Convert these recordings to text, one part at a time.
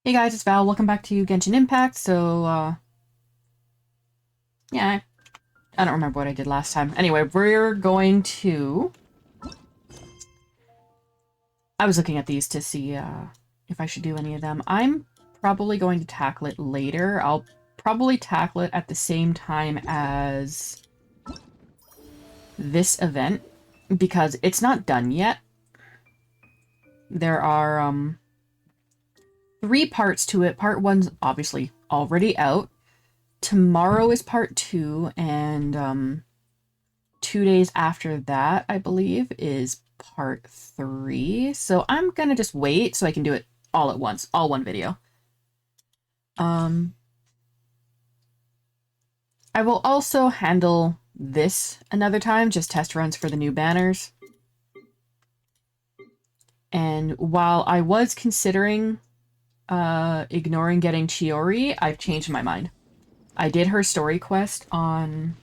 Hey guys, it's Val. Welcome back to Genshin Impact. Yeah, I don't remember what I did last time. Anyway, we're going to... I was looking at these to see if I should do any of them. I'm probably going to tackle it later. I'll probably tackle it at the same time as this event, because it's not done yet. There are, 3 parts to it. Part 1's obviously already out. Tomorrow is part 2, and 2 days after that, I believe, is part 3. So I'm gonna just wait so I can do it all at once, all one video. I will also handle this another time, just test runs for the new banners. And while I was considering ignoring getting Chiori, I've changed my mind. I did her story quest on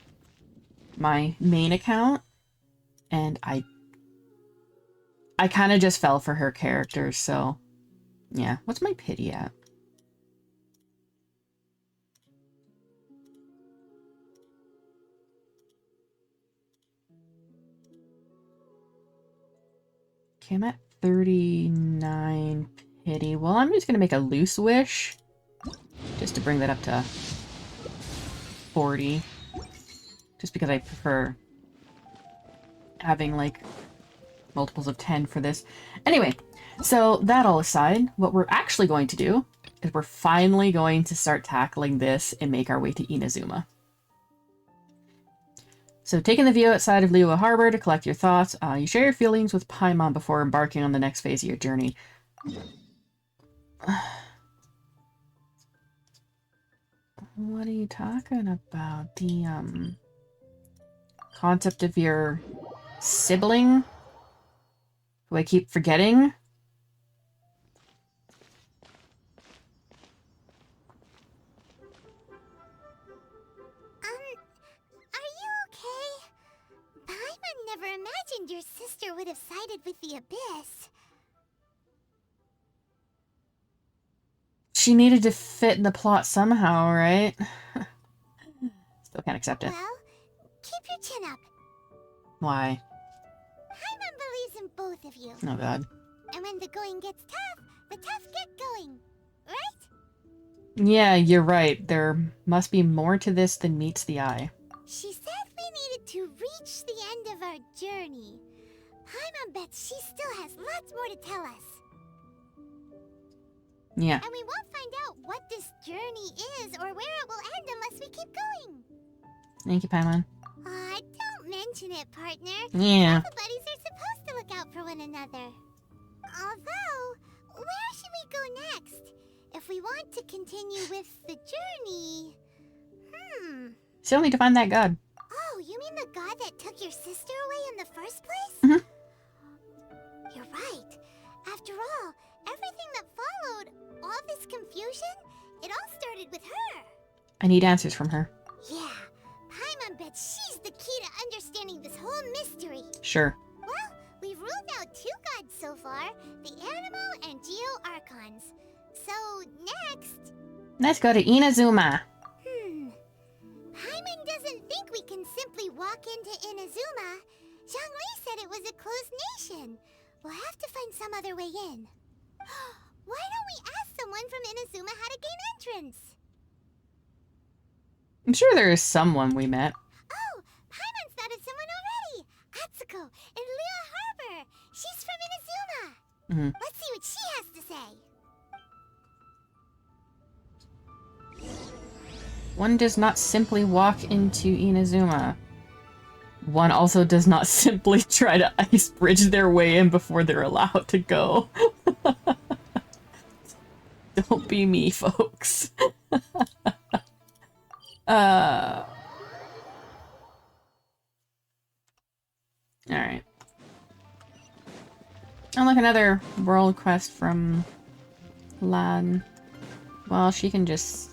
my main account, and I kind of just fell for her character, so yeah. What's my pity at? Okay, I'm at 39 pity. Well, I'm just gonna make a loose wish just to bring that up to 40. Just because I prefer having, like, multiples of 10 for this. Anyway, so that all aside, what we're actually going to do is we're finally going to start tackling this and make our way to Inazuma. So taking the view outside of Liyue Harbor to collect your thoughts. You share your feelings with Paimon before embarking on the next phase of your journey. What are you talking about? The, concept of your sibling? Who I keep forgetting? Are you okay? Paimon never imagined your sister would have sided with the Abyss. She needed to fit in the plot somehow, right? Still can't accept it. Well, keep your chin up. Why? Paimon believes in both of you. Oh god. And when the going gets tough, the tough get going. Right? Yeah, you're right. There must be more to this than meets the eye. She said we needed to reach the end of our journey. Paimon bets she still has lots more to tell us. Yeah. And we won't find out what this journey is or where it will end unless we keep going. Thank you, Paimon. Aw, don't mention it, partner. Yeah. Alpha buddies are supposed to look out for one another. Although, where should we go next? If we want to continue with the journey... Still need to find that god. Oh, you mean the god that took your sister away in the first place? Mm-hmm. You're right. After all, everything that followed, all this confusion, it all started with her. I need answers from her. Yeah, Paimon bets she's the key to understanding this whole mystery. Sure. Well, we've ruled out 2 gods so far, the Animo and Geo Archons. So, next... Let's go to Inazuma. Paimon doesn't think we can simply walk into Inazuma. Zhongli said it was a closed nation. We'll have to find some other way in. Why don't we ask someone from Inazuma how to gain entrance? I'm sure there is someone we met. Oh, Paimon's thought of someone already. Atsuko in Liyue Harbor. She's from Inazuma. Let's see what she has to say. One does not simply walk into Inazuma. One also does not simply try to ice bridge their way in before they're allowed to go. Don't be me, folks. Alright. Oh, look, another world quest from Lan. Well, she can just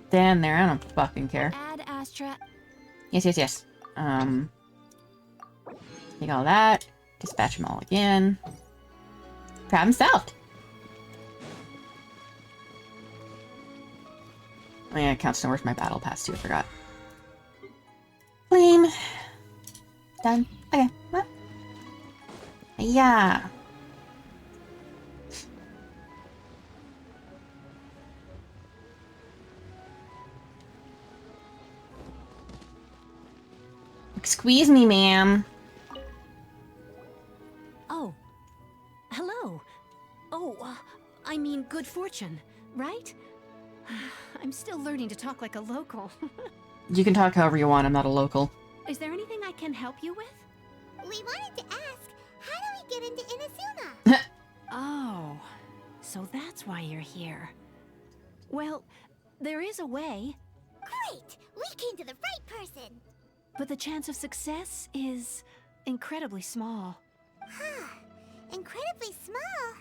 stand there. I don't fucking care. Add Astra. Yes. Take all that. Dispatch them all again. Problem solved. Oh, yeah, it counts towards my battle pass too, I forgot. Flame. Done. Okay. What? Yeah. Squeeze me, ma'am. Oh. Hello. Oh, I mean good fortune, right? I'm still learning to talk like a local. You can talk however you want, I'm not a local. Is there anything I can help you with? We wanted to ask, how do we get into Inazuma? Oh, so that's why you're here. Well, there is a way, Great! We came to the right person! but the chance of success is incredibly small. Huh. Incredibly small?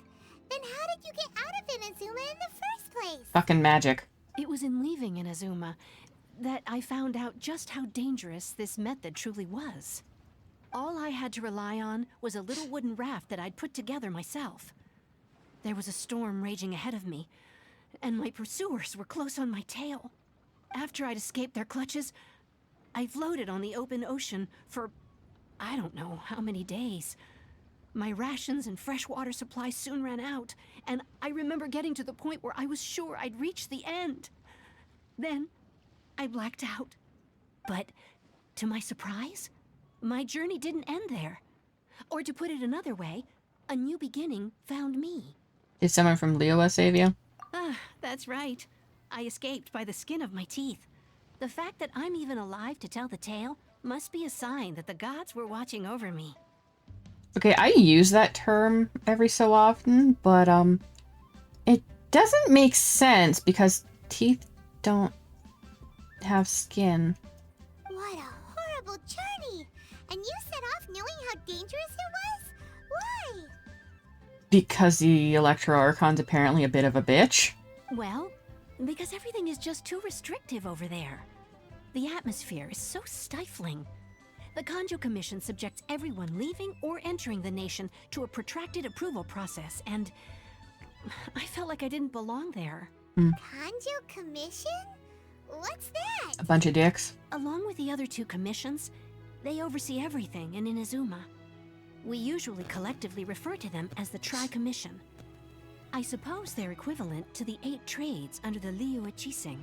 Then how did you get out of Inazuma in the first place? Fucking magic. It was in leaving Inazuma that I found out just how dangerous this method truly was. All I had to rely on was a little wooden raft that I'd put together myself. There was a storm raging ahead of me, and my pursuers were close on my tail. After I'd escaped their clutches, I floated on the open ocean for I don't know how many days. My rations and freshwater supplies soon ran out, and I remember getting to the point where I was sure I'd reached the end. Then, I blacked out. But, to my surprise, my journey didn't end there. Or to put it another way, a new beginning found me. Did someone from Liyue save you? Ah, that's right. I escaped by the skin of my teeth. The fact that I'm even alive to tell the tale must be a sign that the gods were watching over me. Okay, I use that term every so often, but, it doesn't make sense because teeth don't have skin. What a horrible journey! And you set off knowing how dangerous it was? Why? Because the Electro Archon's apparently a bit of a bitch. Well, because everything is just too restrictive over there. The atmosphere is so stifling. The Kanjo Commission subjects everyone leaving or entering the nation to a protracted approval process, and I felt like I didn't belong there. Kanjo Commission? What's that? A bunch of dicks. Along with the other two commissions, they oversee everything in Inazuma. We usually collectively refer to them as the Tri-Commission. I suppose they're equivalent to the 8 trades under the Liyue Chising.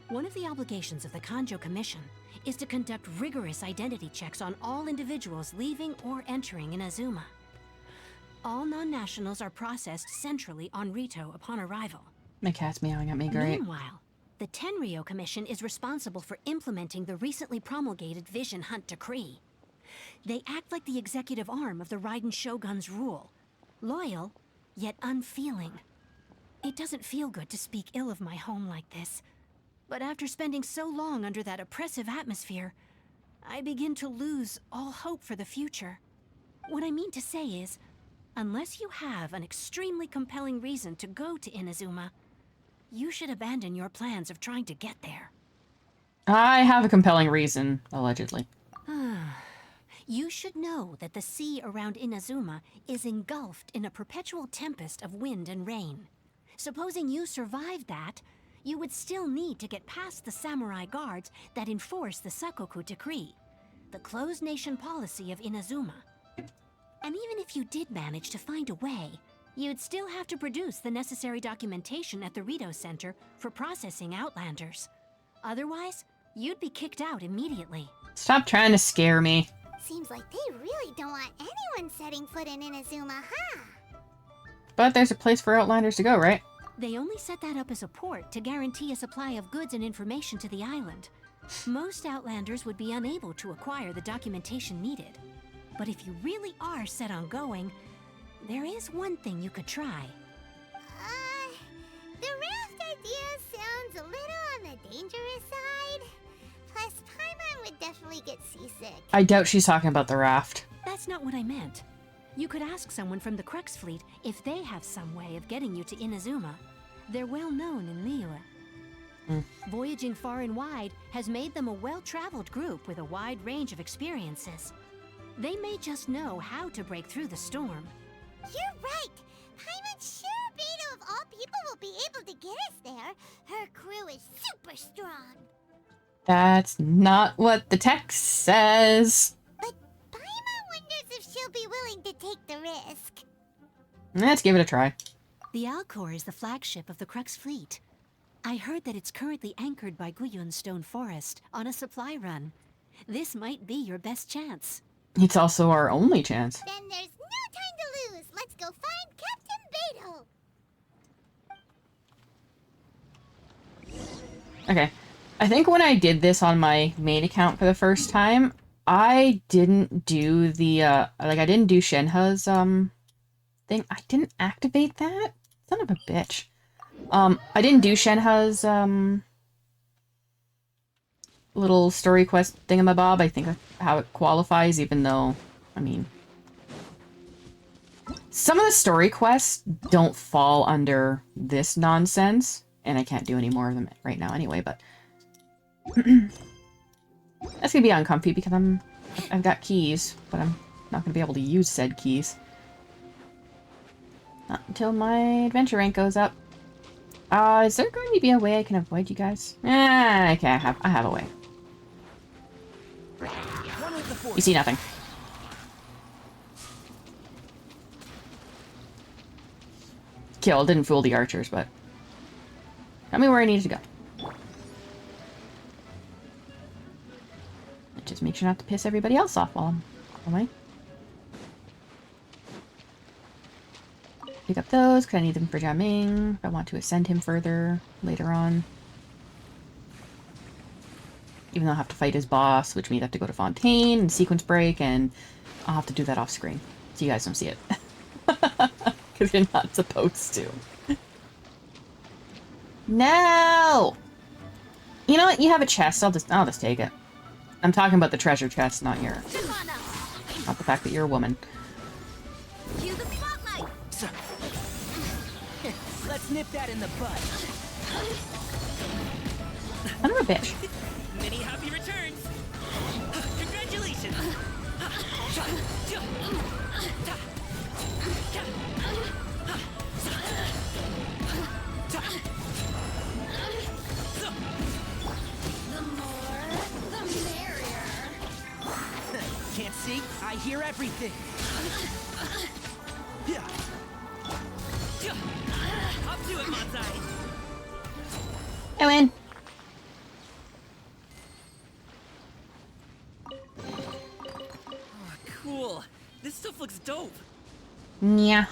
One of the obligations of the Kanjo Commission is to conduct rigorous identity checks on all individuals leaving or entering Inazuma. All non-nationals are processed centrally on Rito upon arrival. My cat's meowing at me, great. Meanwhile, the Tenryou Commission is responsible for implementing the recently promulgated Vision Hunt Decree. They act like the executive arm of the Raiden Shogun's rule. Loyal, yet unfeeling. It doesn't feel good to speak ill of my home like this. But after spending so long under that oppressive atmosphere, I begin to lose all hope for the future. What I mean to say is, unless you have an extremely compelling reason to go to Inazuma, you should abandon your plans of trying to get there. I have a compelling reason, allegedly. You should know that the sea around Inazuma is engulfed in a perpetual tempest of wind and rain. Supposing you survived that, you would still need to get past the samurai guards that enforce the Sakoku Decree, the closed nation policy of Inazuma. And even if you did manage to find a way, you'd still have to produce the necessary documentation at the Rito Center for processing Outlanders. Otherwise, you'd be kicked out immediately. Stop trying to scare me. Seems like they really don't want anyone setting foot in Inazuma, huh? But there's a place for Outlanders to go, right? They only set that up as a port to guarantee a supply of goods and information to the island. Most Outlanders would be unable to acquire the documentation needed. But if you really are set on going, there is one thing you could try. The raft idea sounds a little on the dangerous side. Plus, Paimon would definitely get seasick. I doubt she's talking about the raft. That's not what I meant. You could ask someone from the Crux Fleet if they have some way of getting you to Inazuma. They're well known in Liyue. Voyaging far and wide has made them a well-traveled group with a wide range of experiences. They may just know how to break through the storm. You're right! Paimon sure Beto of all people will be able to get us there. Her crew is super strong. That's not what the text says. But Paimon wonders if she'll be willing to take the risk. Let's give it a try. The Alcor is the flagship of the Crux fleet. I heard that it's currently anchored by Guyon's Stone Forest on a supply run. This might be your best chance. It's also our only chance. Then there's no time to lose. Let's go find Captain Beidou. Okay. I think when I did this on my main account for the first time, I didn't do the, I didn't do Shenhe's, thing. I didn't activate that? Son of a bitch. I didn't do Shenhe's, little story quest thingamabob. I think how it qualifies, even though, I mean... Some of the story quests don't fall under this nonsense, and I can't do any more of them right now anyway, but... That's gonna be uncomfy because I've got keys, but I'm not gonna be able to use said keys. Not until my adventure rank goes up. Is there going to be a way I can avoid you guys? Okay, I have a way. You see nothing. Kill, didn't fool the archers, but... Tell me where I need to go. Just make sure not to piss everybody else off while I'm on my way. Pick up those, because I need them for jamming. If I want to ascend him further later on. Even though I'll have to fight his boss, which means I have to go to Fontaine and sequence break, and I'll have to do that off screen. So you guys don't see it. Because you're not supposed to. No! You know what? You have a chest. I'll just take it. I'm talking about the treasure chest, not the fact that you're a woman. Cue the spotlight. Let's nip that in the bud. Son of a bitch. Many happy returns. Congratulations. Can't see? I hear everything. Up to it, Manzai. I win. Oh, cool. This stuff looks dope. Yeah.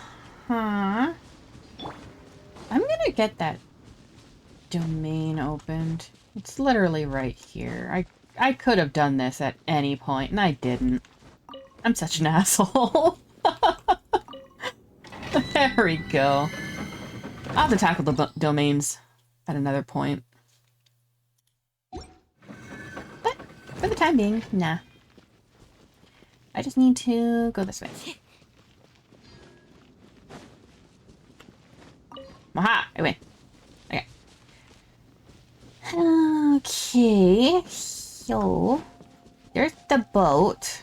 Huh. I'm gonna get that domain opened. It's literally right here. I could have done this at any point, and I didn't. I'm such an asshole. There we go. I'll have to tackle the domains at another point. But, for the time being, nah. I just need to go this way. Aha! I win. Okay. Okay. So, there's the boat.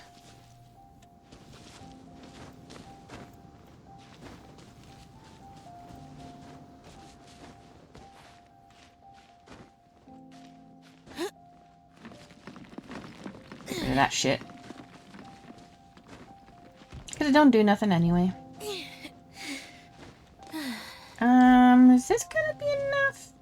Rid of that shit. Because it don't do nothing anyway. Is this gonna be enough?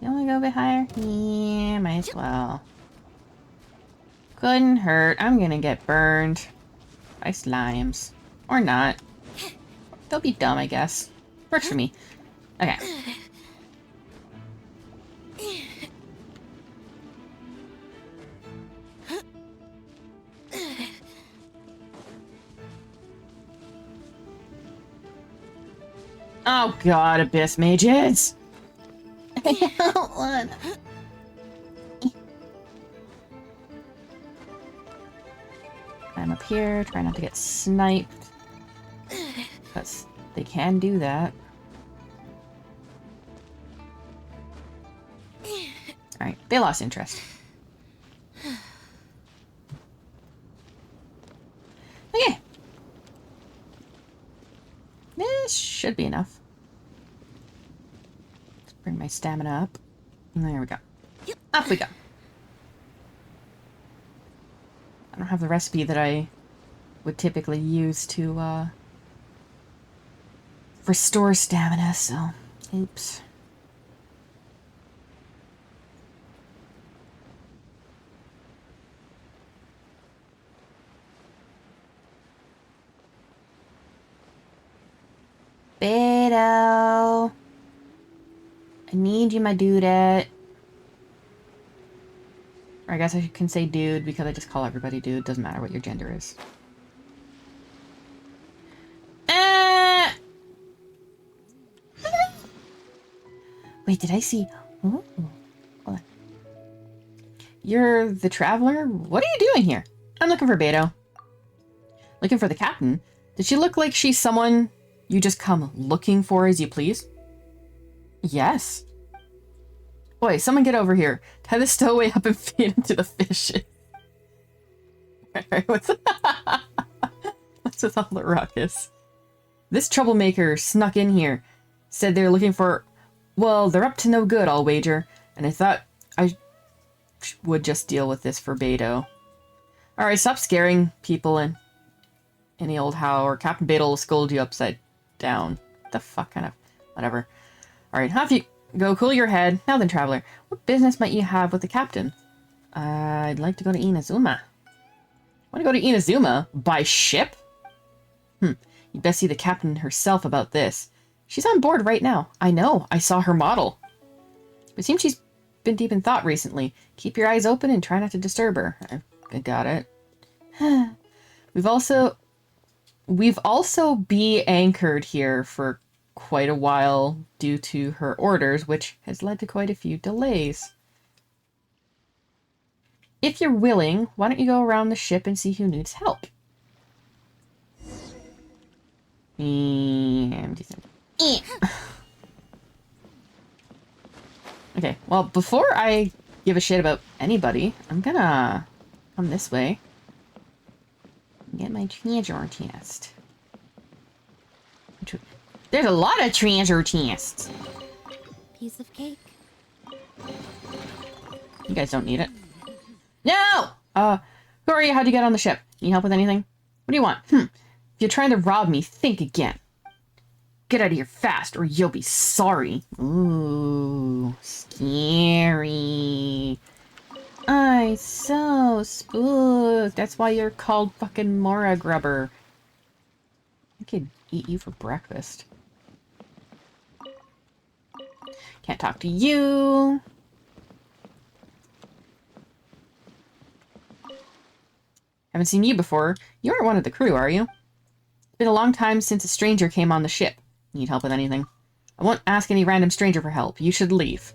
You wanna go a bit higher? Yeah, might as well. Couldn't hurt. I'm gonna get burned by slimes. Or not. They'll be dumb, I guess. Works for me. Okay. Oh god, abyss mages! I don't want. I'm up here, try not to get sniped. Because they can do that. Alright, they lost interest. Okay. This should be enough. Let's bring my stamina up. And there we go. Off we go. I don't have the recipe that I would typically use to restore stamina, so oops. Beto, I need you, my dudette. Or I guess I can say dude because I just call everybody dude. Doesn't matter what your gender is. Wait, did I see? Oh, hold on. You're the traveler? What are you doing here? I'm looking for Beto. Looking for the captain? Did she look like she's someone you just come looking for as you please? Yes. Boy, someone get over here. Tie the stowaway up and feed him to the fishes. What's with all the ruckus? This troublemaker snuck in here. Said they're looking for... Well, they're up to no good, I'll wager. And I thought I would just deal with this for Beto. Alright, stop scaring people in any old how, or Captain Beto will scold you upside down. What the fuck kind of... Whatever. Alright, off you go, cool your head. Now then, traveler, what business might you have with the captain? I'd like to go to Inazuma. Want to go to Inazuma? By ship? You'd best see the captain herself about this. She's on board right now. I know. I saw her model. It seems she's been deep in thought recently. Keep your eyes open and try not to disturb her. I got it. We've also be anchored here for quite a while due to her orders, which has led to quite a few delays. If you're willing, why don't you go around the ship and see who needs help? Okay, well, before I give a shit about anybody, I'm gonna come this way and get my treasure chest. There's a lot of treasure chests. Piece of cake. You guys don't need it. No! Who are you? How'd you get on the ship? Need help with anything? What do you want? If you're trying to rob me, think again. Get out of here fast, or you'll be sorry. Ooh, scary. I'm so spooked. That's why you're called fucking Mora Grubber. I could eat you for breakfast. Can't talk to you. Haven't seen you before. You aren't one of the crew, are you? It's been a long time since a stranger came on the ship. Need help with anything? I won't ask any random stranger for help. You should leave.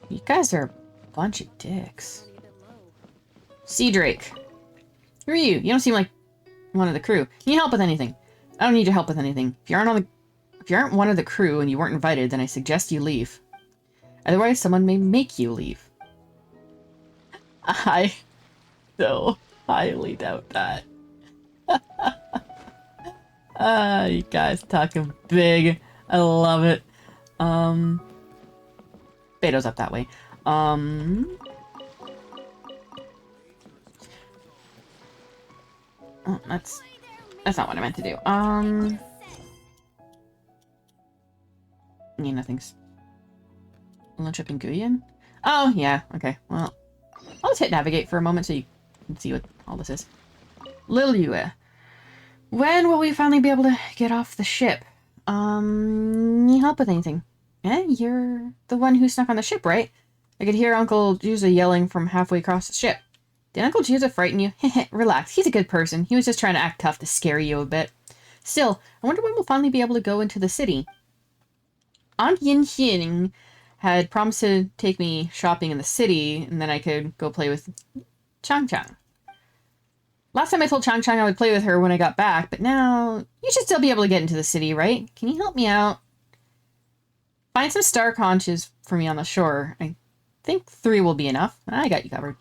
You guys are a bunch of dicks. Sea Drake. Who are you? You don't seem like one of the crew. Need help with anything? I don't need your help with anything. If you aren't one of the crew and you weren't invited, then I suggest you leave. Otherwise, someone may make you leave. I so highly doubt that. You guys talking big. I love it. Beto's up that way. Oh, that's not what I meant to do. Nothing's... Lunch up in Guyan? Oh, yeah, okay. Well, I'll just hit navigate for a moment so you can see what all this is. Lilua. When will we finally be able to get off the ship? Need help with anything? Eh? You're the one who snuck on the ship, right? I could hear Uncle Juza yelling from halfway across the ship. Did Uncle Juza frighten you? Relax, he's a good person. He was just trying to act tough to scare you a bit. Still, I wonder when we'll finally be able to go into the city. Aunt Yin had promised to take me shopping in the city, and then I could go play with Chang Chang. Last time I told Chang Chang I would play with her when I got back, but now you should still be able to get into the city, right? Can you help me out? Find some star conches for me on the shore. I think 3 will be enough. I got you covered.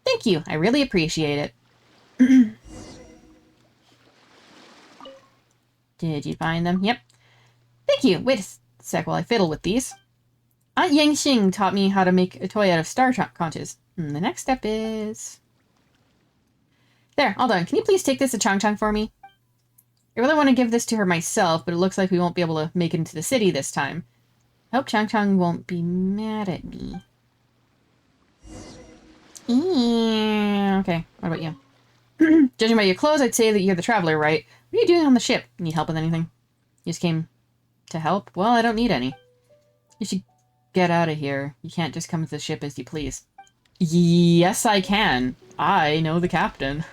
Thank you. I really appreciate it. Did you find them? Yep. Thank you. Wait a sec while I fiddle with these. Aunt Yangxing taught me how to make a toy out of star conches. The next step is... There, all done. Can you please take this to Changchang for me? I really want to give this to her myself, but it looks like we won't be able to make it into the city this time. I hope Changchang won't be mad at me. Okay, what about you? Judging by your clothes, I'd say that you're the traveler, right? What are you doing on the ship? Need help with anything? You just came to help? Well, I don't need any. You should get out of here. You can't just come to the ship as you please. Yes, I can. I know the captain.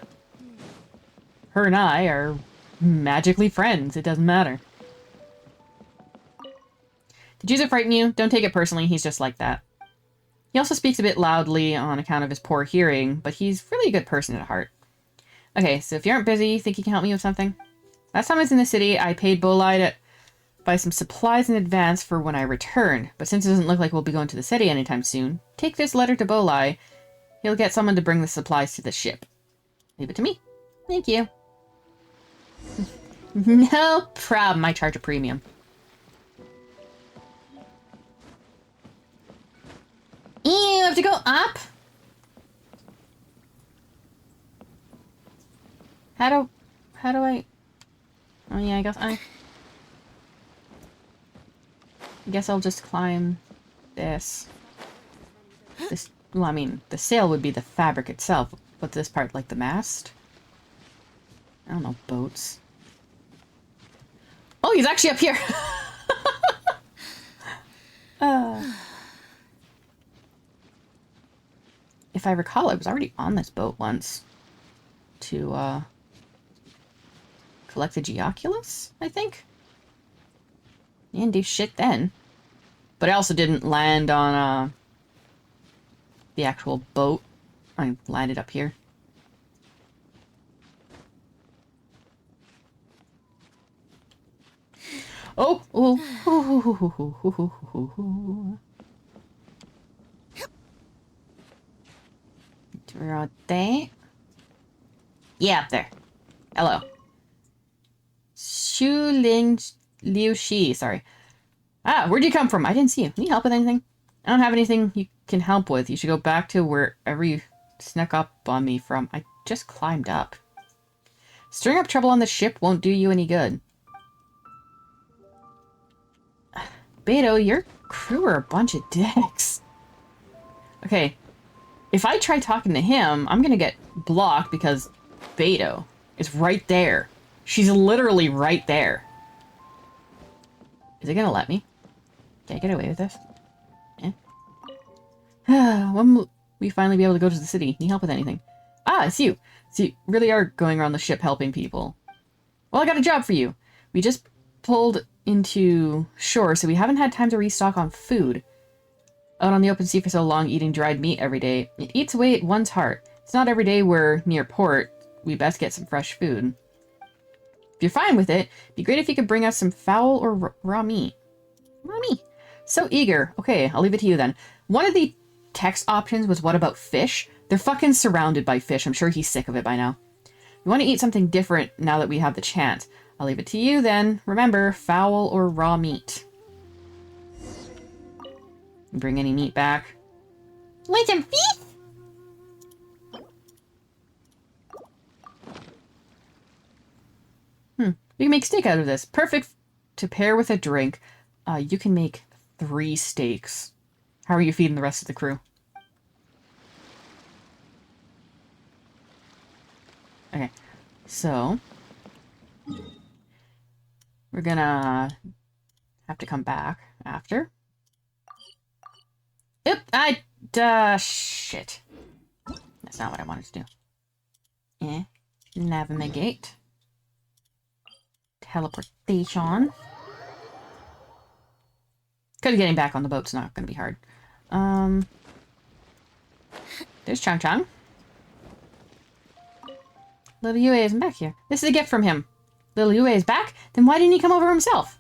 Her and I are magically friends. It doesn't matter. Did Yuzu frighten you? Don't take it personally. He's just like that. He also speaks a bit loudly on account of his poor hearing, but he's really a good person at heart. Okay, so if you aren't busy, think you can help me with something? Last time I was in the city, I paid Bolai to buy some supplies in advance for when I return, but since it doesn't look like we'll be going to the city anytime soon, take this letter to Bolai. He'll get someone to bring the supplies to the ship. Leave it to me. Thank you. No problem, I charge a premium. You have to go up? How do I... Oh yeah, I guess I'll just climb this. Well, I mean, the sail would be the fabric itself. What's this part, like the mast? I don't know, boats. Oh, he's actually up here! If I recall, I was already on this boat once. To, collect the Geoculus, I think? You didn't do shit then. But I also didn't land on, the actual boat. I landed up here. Oh! Oh! Right there. Yeah, up there. Hello. Xu Ling Liu Shi, sorry. Ah, where'd you come from? I didn't see you. Need help with anything? I don't have anything you can help with. You should go back to wherever you snuck up on me from. I just climbed up. Stirring up trouble on the ship won't do you any good. Beto, your crew are a bunch of dicks. Okay. If I try talking to him, I'm gonna get blocked because Beto is right there. She's literally right there. Is it gonna let me? Can I get away with this? Yeah. When will we finally be able to go to the city? Need help with anything? Ah, it's you. So you really are going around the ship helping people. Well, I got a job for you. We just pulled into shore, so we haven't had time to restock on food. Out on the open sea for so long, eating dried meat every day, it eats away at one's heart. It's not every day we're near port. We best get some fresh food. If you're fine with it, it'd be great if you could bring us some fowl or raw meat. Raw meat. So eager. Okay, I'll leave it to you then. One of the text options was what about fish? They're fucking surrounded by fish. I'm sure he's sick of it by now. We want to eat something different now that we have the chance. I'll leave it to you then. Remember, fowl or raw meat. Bring any meat back. Want some fish? We can make steak out of this. Perfect to pair with a drink. You can make 3 steaks. How are you feeding the rest of the crew? Okay, so we're gonna have to come back after. Oop! Shit. That's not what I wanted to do. Navigate. Teleportation. Because getting back on the boat's not going to be hard. There's Chang Chang. Little Yue isn't back here. This is a gift from him. Little Yue is back? Then why didn't he come over himself?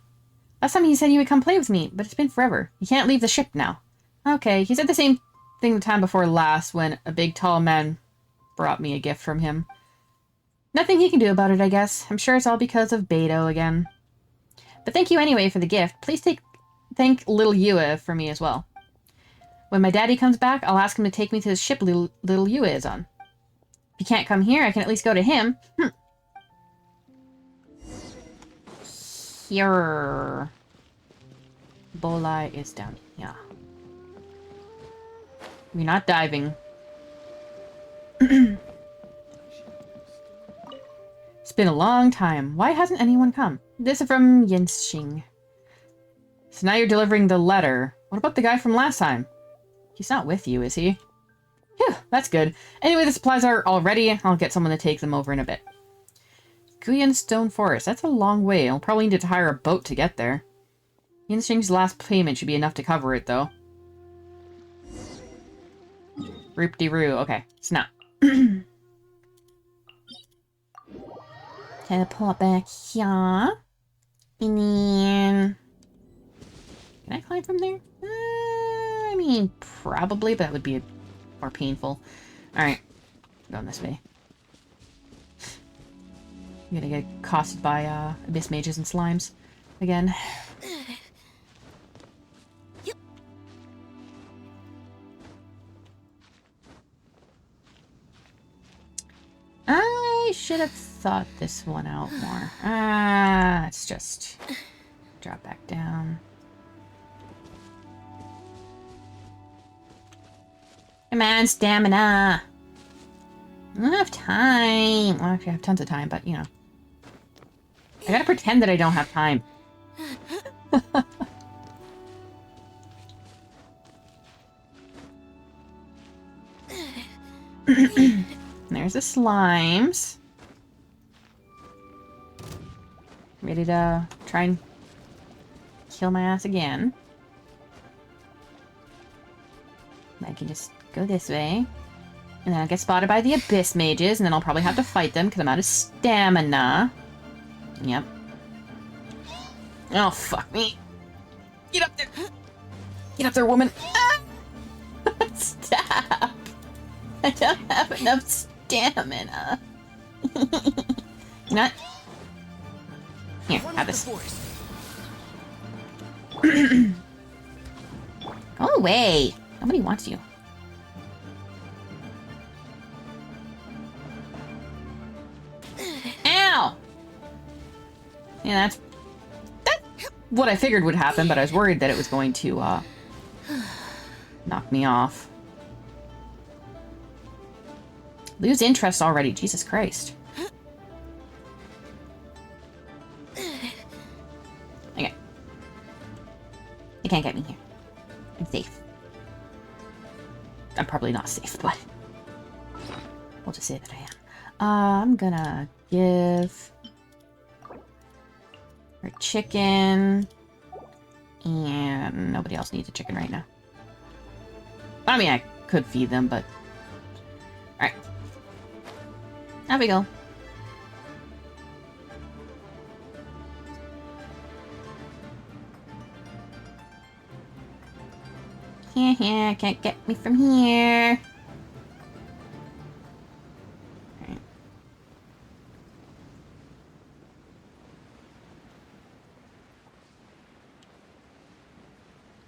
Last time he said he would come play with me, but it's been forever. He can't leave the ship now. Okay, he said the same think the time before last when a big tall man brought me a gift from him. Nothing he can do about it, I guess. I'm sure it's all because of Beto again. But thank you anyway for the gift. Please thank little Yua for me as well. When my daddy comes back, I'll ask him to take me to the ship little Yua is on. If he can't come here, I can at least go to him. Here. Bolai is down here. We're not diving. It's been a long time. Why hasn't anyone come? This is from Genshin. So now you're delivering the letter. What about the guy from last time? He's not with you, is he? Phew, that's good. Anyway, the supplies are all ready. I'll get someone to take them over in a bit. Guyan Stone Forest. That's a long way. I'll probably need to hire a boat to get there. Yinxing's last payment should be enough to cover it, though. Roop-de-roo. Okay, snap. Teleport back here. And then... Can I climb from there? I mean, probably, but that would be more painful. Alright. Going this way. I'm gonna get accosted by abyss mages and slimes again. I should have thought this one out more. Let's just drop back down. Come on, stamina! I don't have time. Well, actually, I have tons of time, but, you know. I gotta pretend that I don't have time. There's the slimes. Ready to try and kill my ass again. I can just go this way. And then I'll get spotted by the abyss mages, and then I'll probably have to fight them because I'm out of stamina. Yep. Oh, fuck me. Get up there. Get up there, woman. Ah! Stop. I don't have enough stamina. Not. Here, have this. Go away. Nobody wants you. Ow! Yeah, that's what I figured would happen, but I was worried that it was going to, knock me off. Lose interest already, Jesus Christ. Okay. They can't get me here. I'm safe. I'm probably not safe, but we'll just say that I am. I'm gonna give her chicken, and nobody else needs a chicken right now. I mean, I could feed them, but alright. There we go. Yeah, can't get me from here. Right.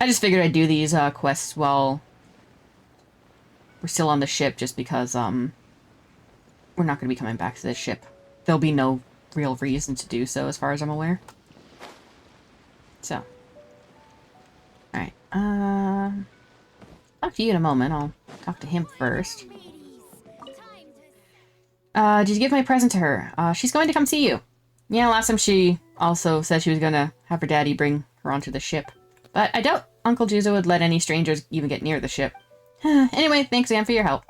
I just figured I'd do these quests while we're still on the ship, just because we're not going to be coming back to this ship. There'll be no real reason to do so, as far as I'm aware. So. Alright, talk to you in a moment. I'll talk to him first. Did you give my present to her? She's going to come see you. Yeah, last time she also said she was gonna have her daddy bring her onto the ship. But I doubt Uncle Juzo would let any strangers even get near the ship. Anyway, thanks again for your help.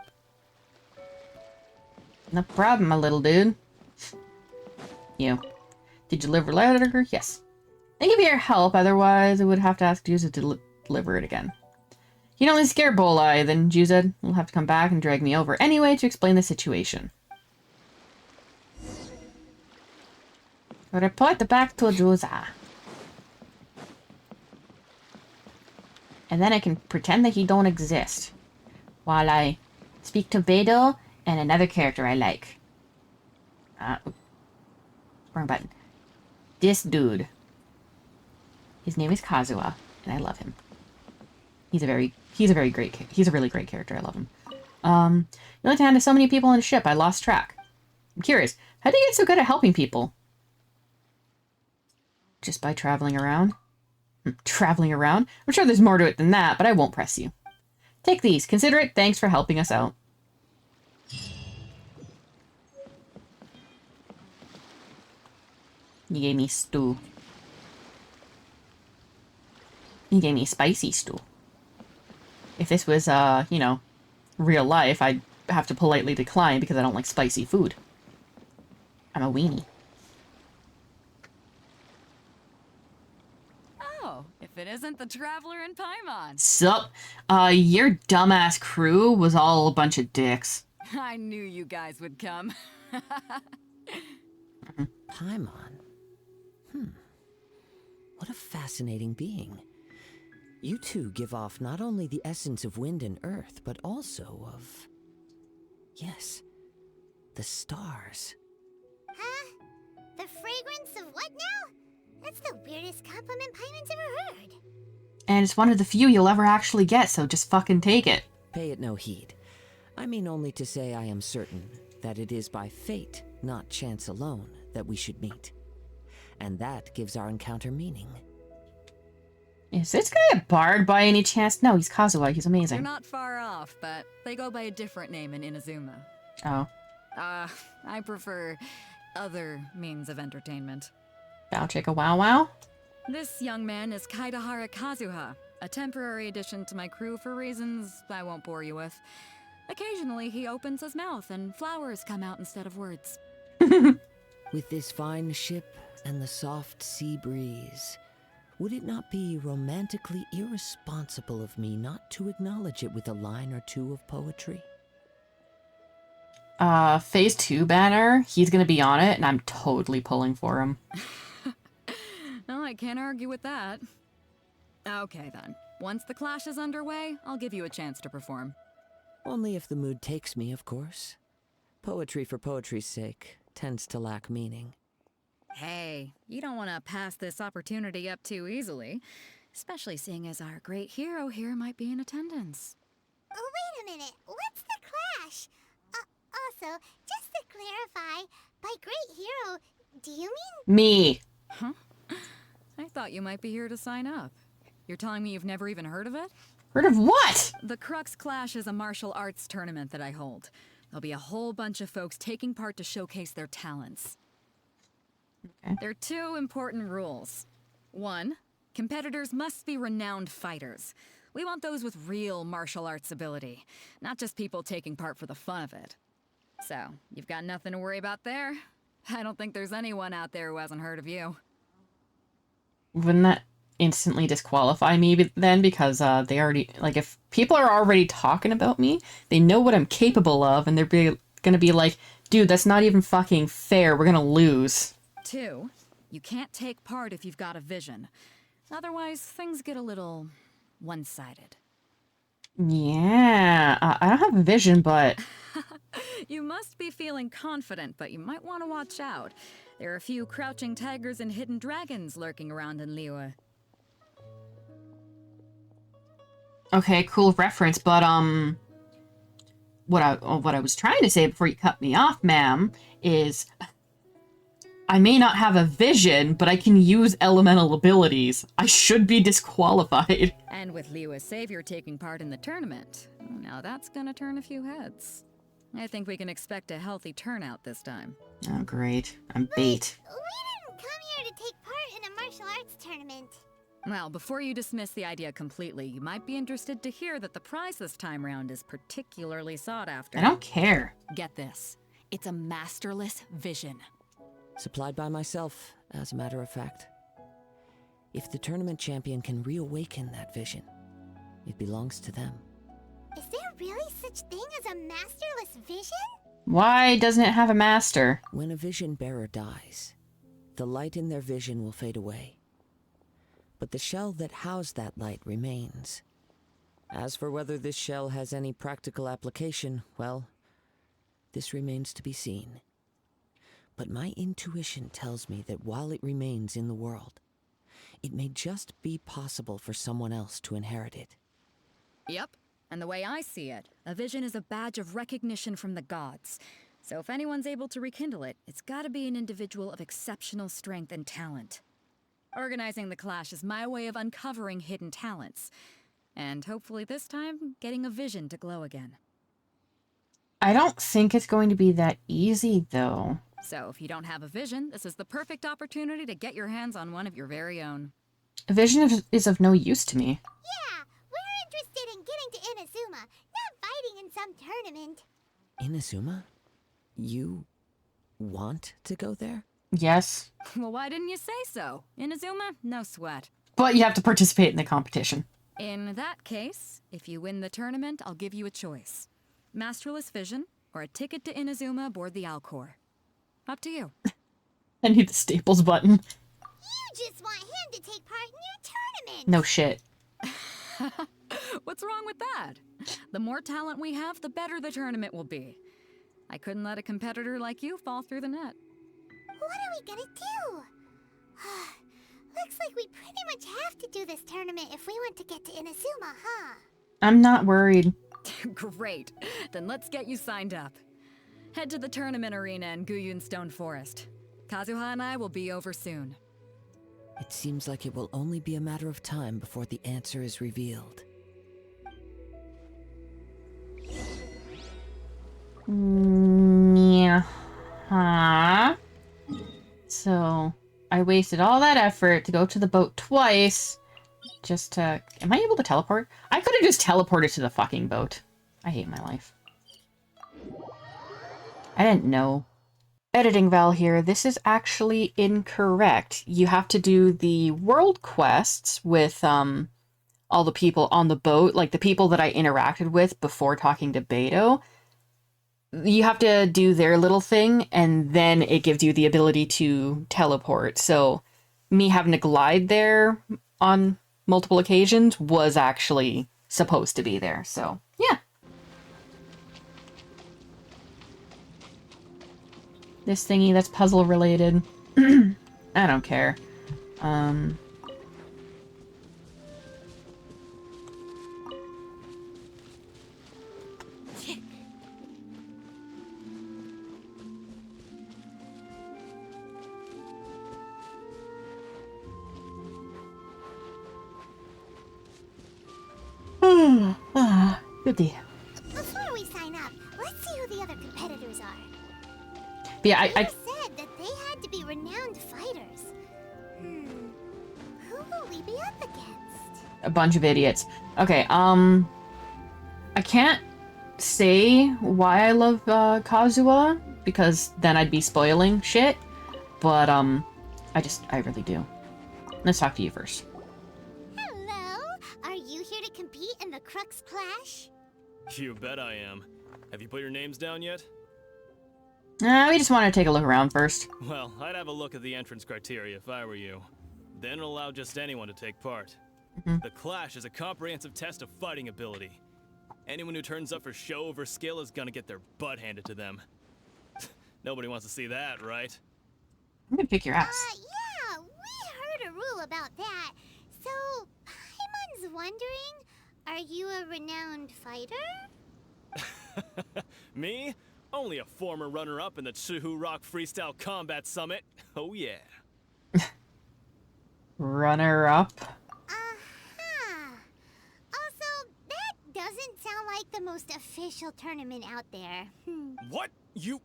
No problem, my little dude. You. Did you deliver a letter? Yes. Thank you for your help, otherwise I would have to ask Juzo to deliver it again. You can only scare Bolai, then Juzo will have to come back and drag me over anyway to explain the situation. Report back to Juzo. And then I can pretend that he don't exist. while I speak to Beidou and another character I like. Wrong button. This dude. His name is Kazuha, and I love him. He's a really great character. I love him. You only handle so many people on a ship. I lost track. I'm curious. How do you get so good at helping people? Just by traveling around? Traveling around? I'm sure there's more to it than that, but I won't press you. Take these. Consider it. Thanks for helping us out. You gave me stew. You gave me spicy stew. If this was, you know, real life, I'd have to politely decline because I don't like spicy food. I'm a weenie. Oh, if it isn't the Traveler in Paimon. Sup? Your dumbass crew was all a bunch of dicks. I knew you guys would come. Paimon? What a fascinating being. You two give off not only the essence of wind and earth, but also of... yes, the stars. Huh? The fragrance of what now? That's the weirdest compliment Paimon's ever heard. And it's one of the few you'll ever actually get, so just fucking take it. Pay it no heed. I mean only to say I am certain that it is by fate, not chance alone, that we should meet. And that gives our encounter meaning. Is this guy a bard by any chance? No, he's Kazuha. He's amazing. You're not far off, but they go by a different name in Inazuma. Oh. I prefer other means of entertainment. Bow chicka wow wow? This young man is Kaidahara Kazuha, a temporary addition to my crew for reasons I won't bore you with. Occasionally, he opens his mouth and flowers come out instead of words. With this fine ship and the soft sea breeze, would it not be romantically irresponsible of me not to acknowledge it with a line or two of poetry? Phase 2 banner, he's gonna be on it, and I'm totally pulling for him. Well, I can't argue with that. Okay then. Once the clash is underway, I'll give you a chance to perform. Only if the mood takes me, of course. Poetry for poetry's sake tends to lack meaning. Hey, you don't want to pass this opportunity up too easily, especially seeing as our great hero here might be in attendance. Oh, wait a minute. What's the clash? Also, just to clarify, by great hero, do you mean... Me. Huh? I thought you might be here to sign up. You're telling me you've never even heard of it? Heard of what? The Crux Clash is a martial arts tournament that I hold. There'll be a whole bunch of folks taking part to showcase their talents. Okay. There are 2 important rules. 1, competitors must be renowned fighters. We want those with real martial arts ability, not just people taking part for the fun of it. So, you've got nothing to worry about there. I don't think there's anyone out there who hasn't heard of you. Wouldn't that instantly disqualify me then? Because they already, like, if people are already talking about me, they know what I'm capable of, and they're gonna be like, dude, that's not even fucking fair, we're gonna lose. 2, you can't take part if you've got a vision. Otherwise, things get a little one-sided. Yeah, I don't have a vision, but... You must be feeling confident, but you might want to watch out. There are a few crouching tigers and hidden dragons lurking around in Liyue. Okay, cool reference, but, what I was trying to say before you cut me off, ma'am, is... I may not have a vision, but I can use elemental abilities. I should be disqualified. And with Liyue's savior taking part in the tournament, now that's gonna turn a few heads. I think we can expect a healthy turnout this time. Oh, great. I'm bait. We didn't come here to take part in a martial arts tournament. Well, before you dismiss the idea completely, you might be interested to hear that the prize this time round is particularly sought after. I don't care. Get this. It's a masterless vision. Supplied by myself, as a matter of fact. If the tournament champion can reawaken that vision, it belongs to them. Is there really such thing as a masterless vision? Why doesn't it have a master? When a vision bearer dies, the light in their vision will fade away. But the shell that housed that light remains. As for whether this shell has any practical application, well, this remains to be seen. But my intuition tells me that while it remains in the world, it may just be possible for someone else to inherit it. Yep. And the way I see it, a vision is a badge of recognition from the gods. So if anyone's able to rekindle it, it's gotta be an individual of exceptional strength and talent. Organizing the clash is my way of uncovering hidden talents. And hopefully this time, getting a vision to glow again. I don't think it's going to be that easy, though. So if you don't have a vision, this is the perfect opportunity to get your hands on one of your very own. A vision is of no use to me. Yeah, we're interested in getting to Inazuma, not fighting in some tournament. Inazuma? You want to go there? Yes. Well, why didn't you say so? Inazuma, no sweat. But you have to participate in the competition. In that case, if you win the tournament, I'll give you a choice. Masterless Vision, or a ticket to Inazuma aboard the Alcor. Up to you. I need the Staples button. You just want him to take part in your tournament. No shit. What's wrong with that? The more talent we have, the better the tournament will be. I couldn't let a competitor like you fall through the net. What are we gonna do? Looks like we pretty much have to do this tournament if we want to get to Inazuma, huh? I'm not worried. Great. Then let's get you signed up. Head to the tournament arena in Guyun Stone Forest. Kazuha and I will be over soon. It seems like it will only be a matter of time before the answer is revealed. Yeah. Huh? So, I wasted all that effort to go to the boat twice just to... Am I able to teleport? I could have just teleported to the fucking boat. I hate my life. I didn't know. Editing Val here. This is actually incorrect. You have to do the world quests with all the people on the boat, like the people that I interacted with before talking to Beto. You have to do their little thing, and then it gives you the ability to teleport. So me having to glide there on multiple occasions was actually supposed to be there. So, yeah. This thingy that's puzzle related. I don't care. Goodie. Before we sign up, let's see who the other competitors are. But yeah, You said that they had to be renowned fighters. Who will we be up against? a bunch of idiots. Okay, I can't say why I love Kazuha, because then I'd be spoiling shit, but I really do. Let's talk to you first. Hello, are you here to compete in the Crux Clash? You bet I am. Have you put your names down yet? We just want to take a look around first. Well, I'd have a look at the entrance criteria if I were you. Then allow just anyone to take part. The Clash is a comprehensive test of fighting ability. Anyone who turns up for show over skill is gonna get their butt handed to them. Nobody wants to see that, right? I'm gonna kick your ass. Yeah, we heard a rule about that. So, Paimon's wondering, are you a renowned fighter? Me? Only a former runner-up in the Chuhu Rock Freestyle Combat Summit. Oh yeah. Runner-up. Also, that doesn't sound like the most official tournament out there. What? You...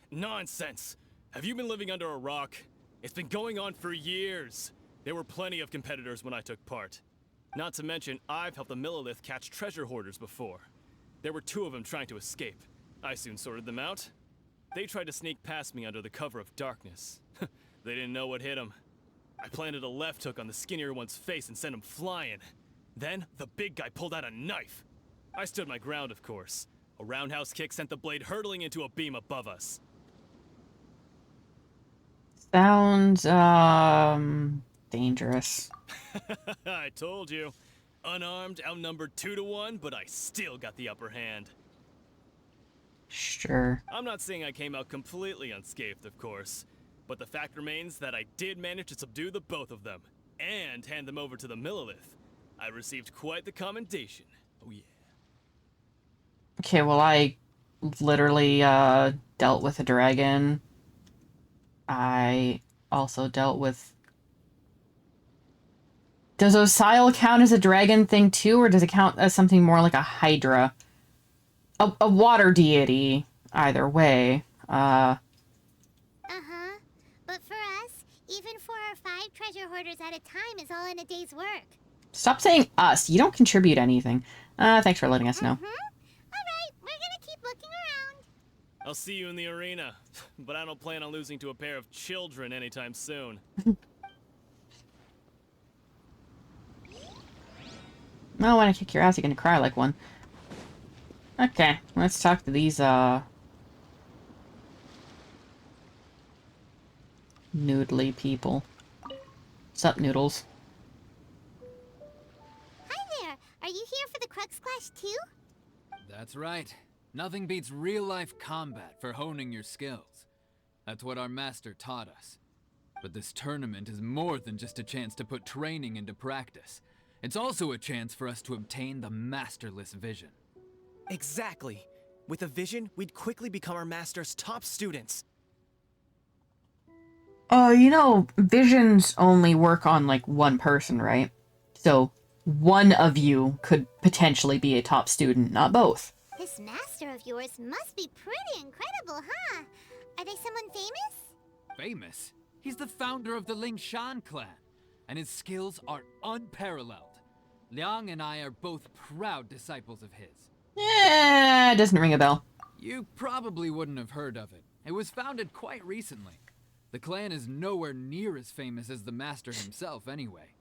Nonsense. Have you been living under a rock? It's been going on for years. There were plenty of competitors when I took part. Not to mention, I've helped the Millilith catch treasure hoarders before. There were 2 of them trying to escape. I soon sorted them out. They tried to sneak past me under the cover of darkness. They didn't know what hit them. I planted a left hook on the skinnier one's face and sent him flying. Then, the big guy pulled out a knife. I stood my ground, of course. A roundhouse kick sent the blade hurtling into a beam above us. Sounds, dangerous. I told you. Unarmed, outnumbered 2 to 1, but I still got the upper hand. Sure. I'm not saying I came out completely unscathed, of course, but the fact remains that I did manage to subdue the both of them, and hand them over to the Millilith. I received quite the commendation. Oh yeah. Okay, well, I literally dealt with a dragon. I also dealt with... Does Osile count as a dragon thing too, or does it count as something more like a Hydra? A water deity, either way. Uh-huh. But for us, even 4 or 5 treasure hoarders at a time is all in a day's work. Stop saying us. You don't contribute anything. Thanks for letting us know. Alright, we're gonna keep looking around. I'll see you in the arena, but I don't plan on losing to a pair of children anytime soon. Well, when I kick your ass, you're gonna cry like one. Okay, let's talk to these, noodly people. Sup, noodles? Hi there, are you here for the Crux Clash too? That's right. Nothing beats real-life combat for honing your skills. That's what our master taught us. But this tournament is more than just a chance to put training into practice. It's also a chance for us to obtain the masterless vision. Exactly. With a vision, we'd quickly become our master's top students. You know, visions only work on, like, one person, right? So, one of you could potentially be a top student, not both. This master of yours must be pretty incredible, huh? Are they someone famous? Famous? He's the founder of the Lingshan clan, and his skills are unparalleled. Liang and I are both proud disciples of his. Doesn't ring a bell. You probably wouldn't have heard of it. It was founded quite recently. The clan is nowhere near as famous as the master himself anyway.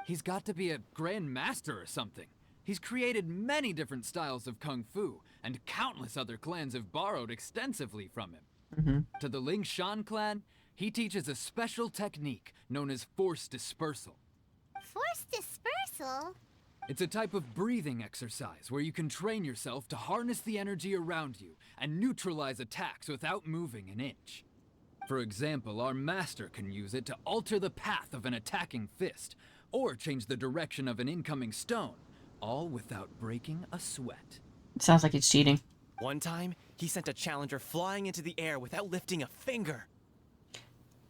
He's got to be a grand master or something. He's created many different styles of kung fu, and countless other clans have borrowed extensively from him. To the Lingshan clan, he teaches a special technique known as force dispersal. Force dispersal? It's a type of breathing exercise where you can train yourself to harness the energy around you and neutralize attacks without moving an inch. For example, our master can use it to alter the path of an attacking fist, or change the direction of an incoming stone, all without breaking a sweat. It sounds like it's cheating. One time, he sent a challenger flying into the air without lifting a finger.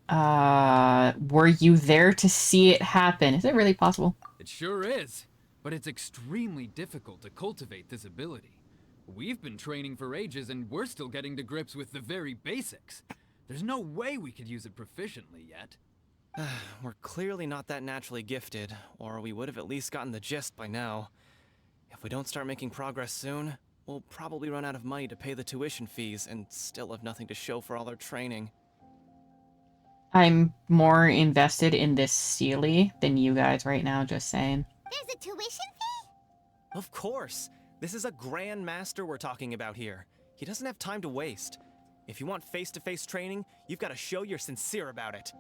Were you there to see it happen? Is it really possible? It sure is, but it's extremely difficult to cultivate this ability. We've been training for ages and we're still getting to grips with the very basics. There's no way we could use it proficiently yet. We're clearly not that naturally gifted, or we would have at least gotten the gist by now. If we don't start making progress soon, we'll probably run out of money to pay the tuition fees and still have nothing to show for all our training. I'm more invested in this Sealy than you guys right now, just saying. There's a tuition fee? Of course! This is a grand master we're talking about here. He doesn't have time to waste. If you want face-to-face training, you've got to show you're sincere about it.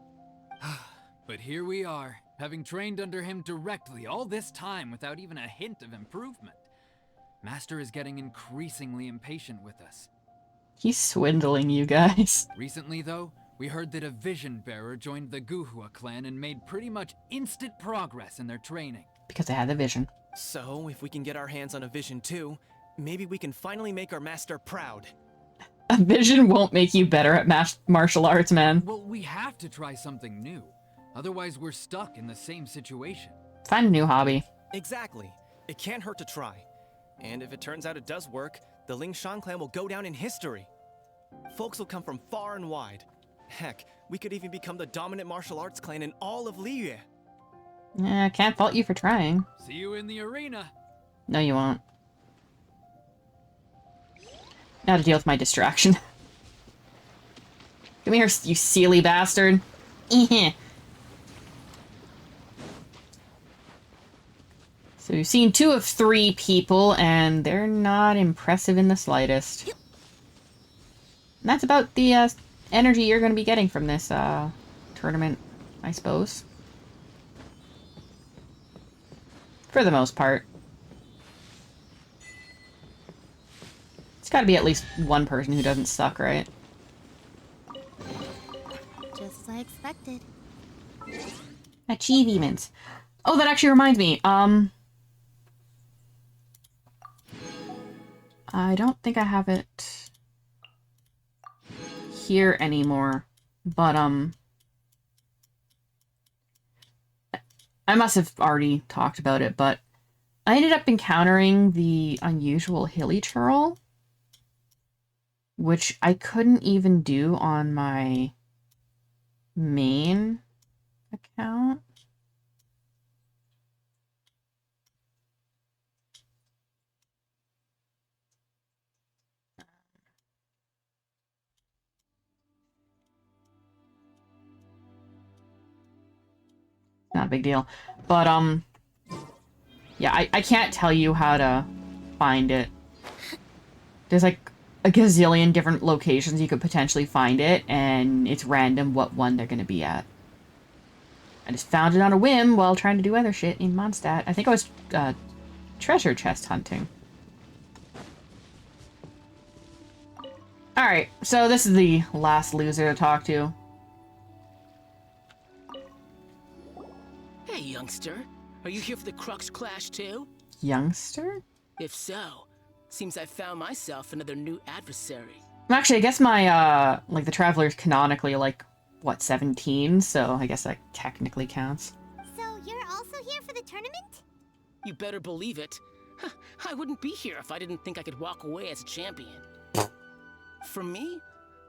But here we are, having trained under him directly all this time without even a hint of improvement. Master is getting increasingly impatient with us. He's swindling you guys. Recently, though, we heard that a vision bearer joined the Guhua clan and made pretty much instant progress in their training. Because I had the vision. So, if we can get our hands on a vision too, maybe we can finally make our master proud. A vision won't make you better at martial arts, man. Well, we have to try something new. Otherwise, we're stuck in the same situation. Find a new hobby. Exactly. It can't hurt to try. And if it turns out it does work, the Lingshan clan will go down in history. Folks will come from far and wide. Heck, we could even become the dominant martial arts clan in all of Liyue. Can't fault you for trying. See you in the arena. No, you won't. Now to deal with my distraction. Come here, you Sealy bastard. So we've seen 2 of 3 people, and they're not impressive in the slightest. And that's about the energy you're going to be getting from this tournament, I suppose. For the most part. It's gotta be at least one person who doesn't suck, right? Just as I expected. Achievements. Oh, that actually reminds me. I don't think I have it here anymore, but, I must have already talked about it, but I ended up encountering the unusual hilly churl, which I couldn't even do on my main account. Not a big deal. But, yeah, I can't tell you how to find it. There's, like, a gazillion different locations you could potentially find it, and it's random what one they're gonna be at. I just found it on a whim while trying to do other shit in Mondstadt. I think I was, treasure chest hunting. Alright, so this is the last loser to talk to. Hey, youngster. Are you here for the Crux Clash too? Youngster? If so, seems I found myself another new adversary. Actually, I guess my, like, the Traveler's canonically, like, what, 17? So I guess that technically counts. So you're also here for the tournament? You better believe it. I wouldn't be here if I didn't think I could walk away as a champion. For me,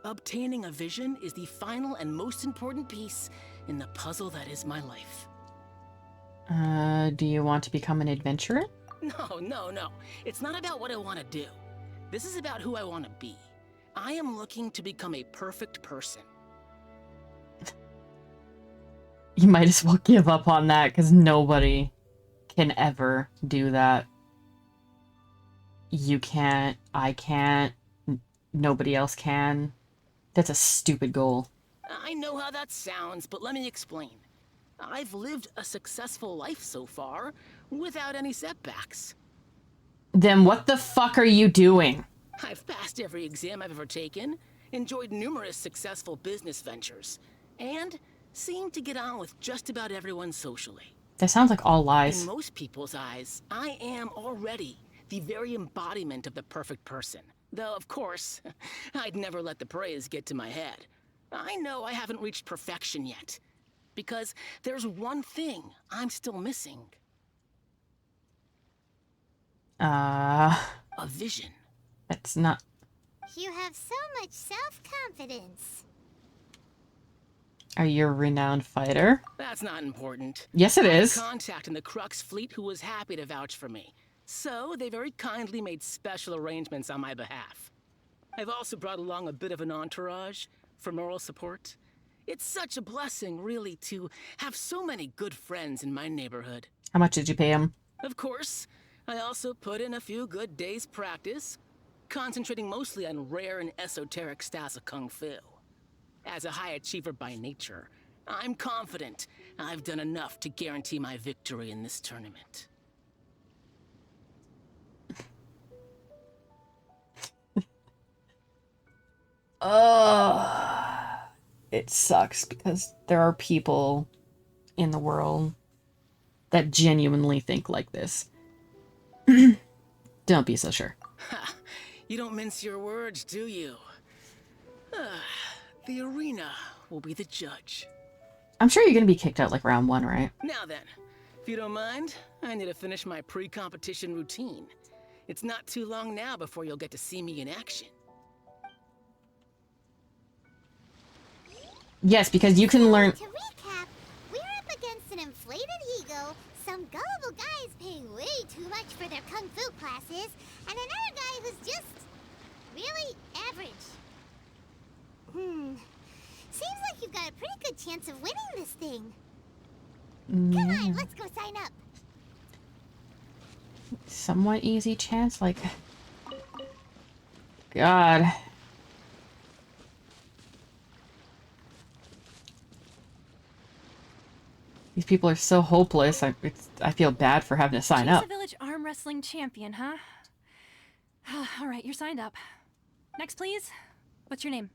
obtaining a vision is the final and most important piece in the puzzle that is my life. Do you want to become an adventurer? No. It's not about what I want to do. This is about who I want to be. I am looking to become a perfect person. You might as well give up on that, because nobody can ever do that. You can't, I can't, nobody else can. That's a stupid goal. I know how that sounds, but let me explain. I've lived a successful life so far, without any setbacks. Then what the fuck are you doing? I've passed every exam I've ever taken, enjoyed numerous successful business ventures, and seemed to get on with just about everyone socially. That sounds like all lies. In most people's eyes, I am already the very embodiment of the perfect person. Though, of course, I'd never let the praise get to my head. I know I haven't reached perfection yet, because there's one thing I'm still missing. A vision. That's not... You have so much self-confidence. Are you a renowned fighter? That's not important. Yes, it is. I had a contact in the Crux fleet who was happy to vouch for me. So they very kindly made special arrangements on my behalf. I've also brought along a bit of an entourage for moral support. It's such a blessing, really, to have so many good friends in my neighborhood. How much did you pay him? Of course, I also put in a few good days' practice, concentrating mostly on rare and esoteric styles of Kung Fu. As a high achiever by nature, I'm confident I've done enough to guarantee my victory in this tournament. It sucks because there are people in the world that genuinely think like this. Don't be so sure. Ha! You don't mince your words, do you? The arena will be the judge. I'm sure you're gonna be kicked out like round 1, right? Now then, if you don't mind, I need to finish my pre-competition routine. It's not too long now before you'll get to see me in action. Yes, because you can learn... To recap, we're up against an inflated ego, some gullible guys paying way too much for their kung fu classes, and another guy who's just really average. Seems like you've got a pretty good chance of winning this thing. Come on, let's go sign up. Somewhat easy chance, like... God. These people are so hopeless. I feel bad for having to sign She's up. a village arm wrestling champion, huh? All right, you're signed up. Next, please. What's your name?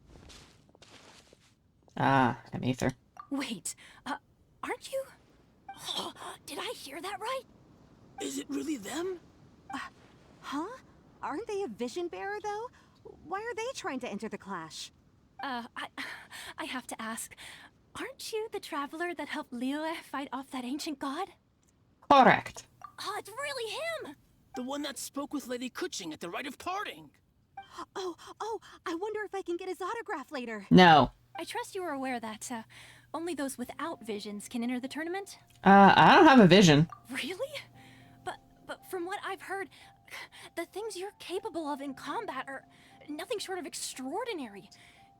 Ah, I'm Aether. Wait, aren't you? Did I hear that right? Is it really them? Huh? Aren't they a vision bearer, though? Why are they trying to enter the clash? I have to ask. Aren't you the traveler that helped Liyue fight off that ancient god? Correct. Oh, it's really him! The one that spoke with Lady Kuching at the rite of parting. Oh, I wonder if I can get his autograph later. No. I trust you are aware that, only those without visions can enter the tournament? I don't have a vision. Really? But from what I've heard, the things you're capable of in combat are nothing short of extraordinary.